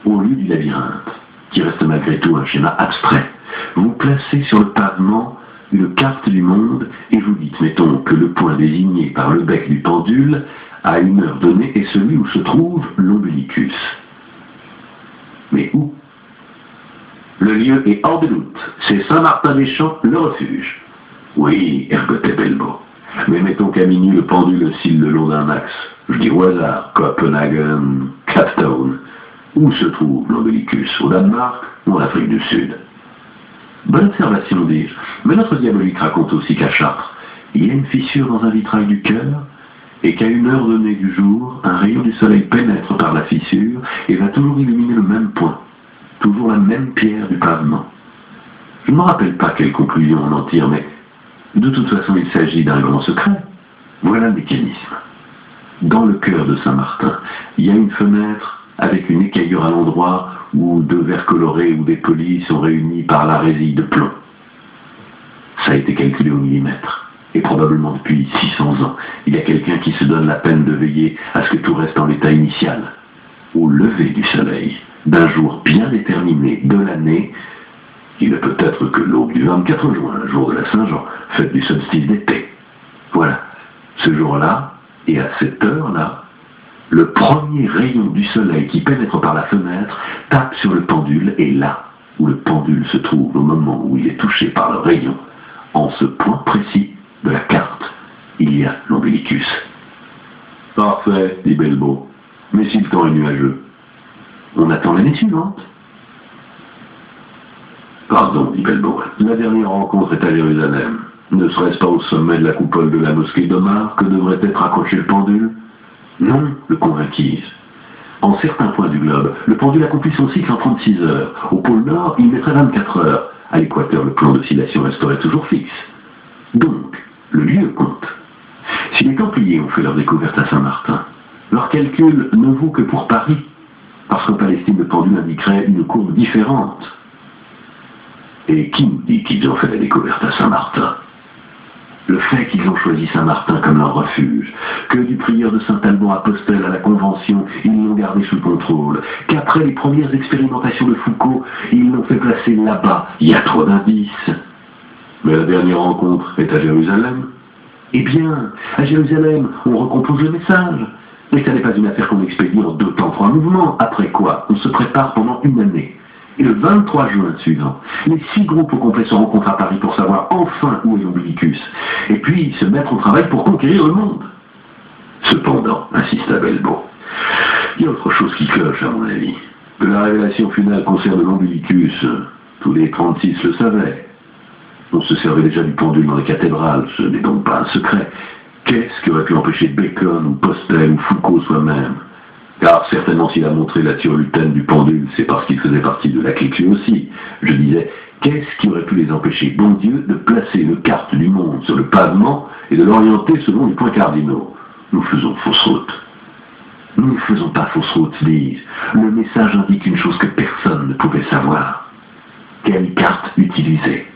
Au lieu du labyrinthe, qui reste malgré tout un schéma abstrait, vous placez sur le pavement une carte du monde et vous dites, mettons, que le point désigné par le bec du pendule à une heure donnée est celui où se trouve l'ombilicus. Mais où? Le lieu est hors de doute. C'est Saint-Martin-des-Champs, le refuge. Oui, ergotait Belbo. Mais mettons qu'à minuit, le pendule oscille le long d'un axe. Je dis au hasard, Copenhagen, Cape Town. Où se trouve l'ombilicus? Au Danemark ou en Afrique du Sud? Bonne observation, dis-je. Mais notre diabolique raconte aussi qu'à Chartres, il y a une fissure dans un vitrail du cœur, et qu'à une heure donnée du jour, un rayon du soleil pénètre par la fissure et va toujours illuminer le même point, toujours la même pierre du pavement. Je ne me rappelle pas quelle conclusion on en tire, mais de toute façon, il s'agit d'un grand secret. Voilà le mécanisme. Dans le cœur de Saint-Martin, il y a une fenêtre avec une écaillure à l'endroit où deux verres colorés ou des polis sont réunis par la résille de plomb. Ça a été calculé au millimètre. Et probablement depuis 600 ans, il y a quelqu'un qui se donne la peine de veiller à ce que tout reste en l'état initial. Au lever du soleil, d'un jour bien déterminé de l'année, il ne peut être que l'aube du 24 juin, le jour de la Saint-Jean, fête du solstice d'été. Voilà, ce jour-là, et à cette heure-là, le premier rayon du soleil qui pénètre par la fenêtre tape sur le pendule, et là où le pendule se trouve au moment où il est touché par le rayon, en ce point précis de la carte, il y a l'ombilicus. Parfait, dit Belbo. Mais si le temps est nuageux, on attend l'année suivante. Pardon, dit Belbo. La dernière rencontre est à Jérusalem. Ne serait-ce pas au sommet de la coupole de la mosquée d'Omar que devrait être accroché le pendule? Non, le convainquis-je. En certains points du globe, le pendule accomplit son cycle en 36 heures. Au pôle Nord, il mettrait 24 heures. À l'équateur, le plan d'oscillation resterait toujours fixe. Donc, le lieu compte. Si les Templiers ont fait leur découverte à Saint-Martin, leur calcul ne vaut que pour Paris, parce qu'en Palestine, le pendule indiquerait une courbe différente. Et qui nous dit qu'ils ont fait la découverte à Saint-Martin? Le fait qu'ils ont choisi Saint-Martin comme leur refuge, que du prieur de Saint-Alban Apostel à la Convention, ils l'ont gardé sous contrôle, qu'après les premières expérimentations de Foucault, ils l'ont fait placer là-bas, il y a trop d'indices. Mais la dernière rencontre est à Jérusalem. Eh bien, à Jérusalem, on recompose le message. Mais ça n'est pas une affaire qu'on expédie en 2 temps 3 mouvements. Après quoi, on se prépare pendant une année. Et le 23 juin suivant, les 6 groupes au complet se rencontrent à Paris pour savoir enfin où est l'ombilicus, et puis se mettre au travail pour conquérir le monde. Cependant, insista Belbo, il y a autre chose qui cloche à mon avis. Que la révélation finale concerne l'ombilicus, tous les 36 le savaient. On se servait déjà du pendule dans les cathédrales, ce n'est donc pas un secret. Qu'est-ce qui aurait pu empêcher Bacon ou Postel ou Foucault soi-même? Car certainement s'il a montré la turlutaine du pendule, c'est parce qu'il faisait partie de la clique lui aussi. Je disais, qu'est-ce qui aurait pu les empêcher, bon Dieu, de placer une carte du monde sur le pavement et de l'orienter selon les points cardinaux? Nous faisons fausse route. Nous ne faisons pas fausse route, dis-je. Le message indique une chose que personne ne pouvait savoir. Quelle carte utiliser?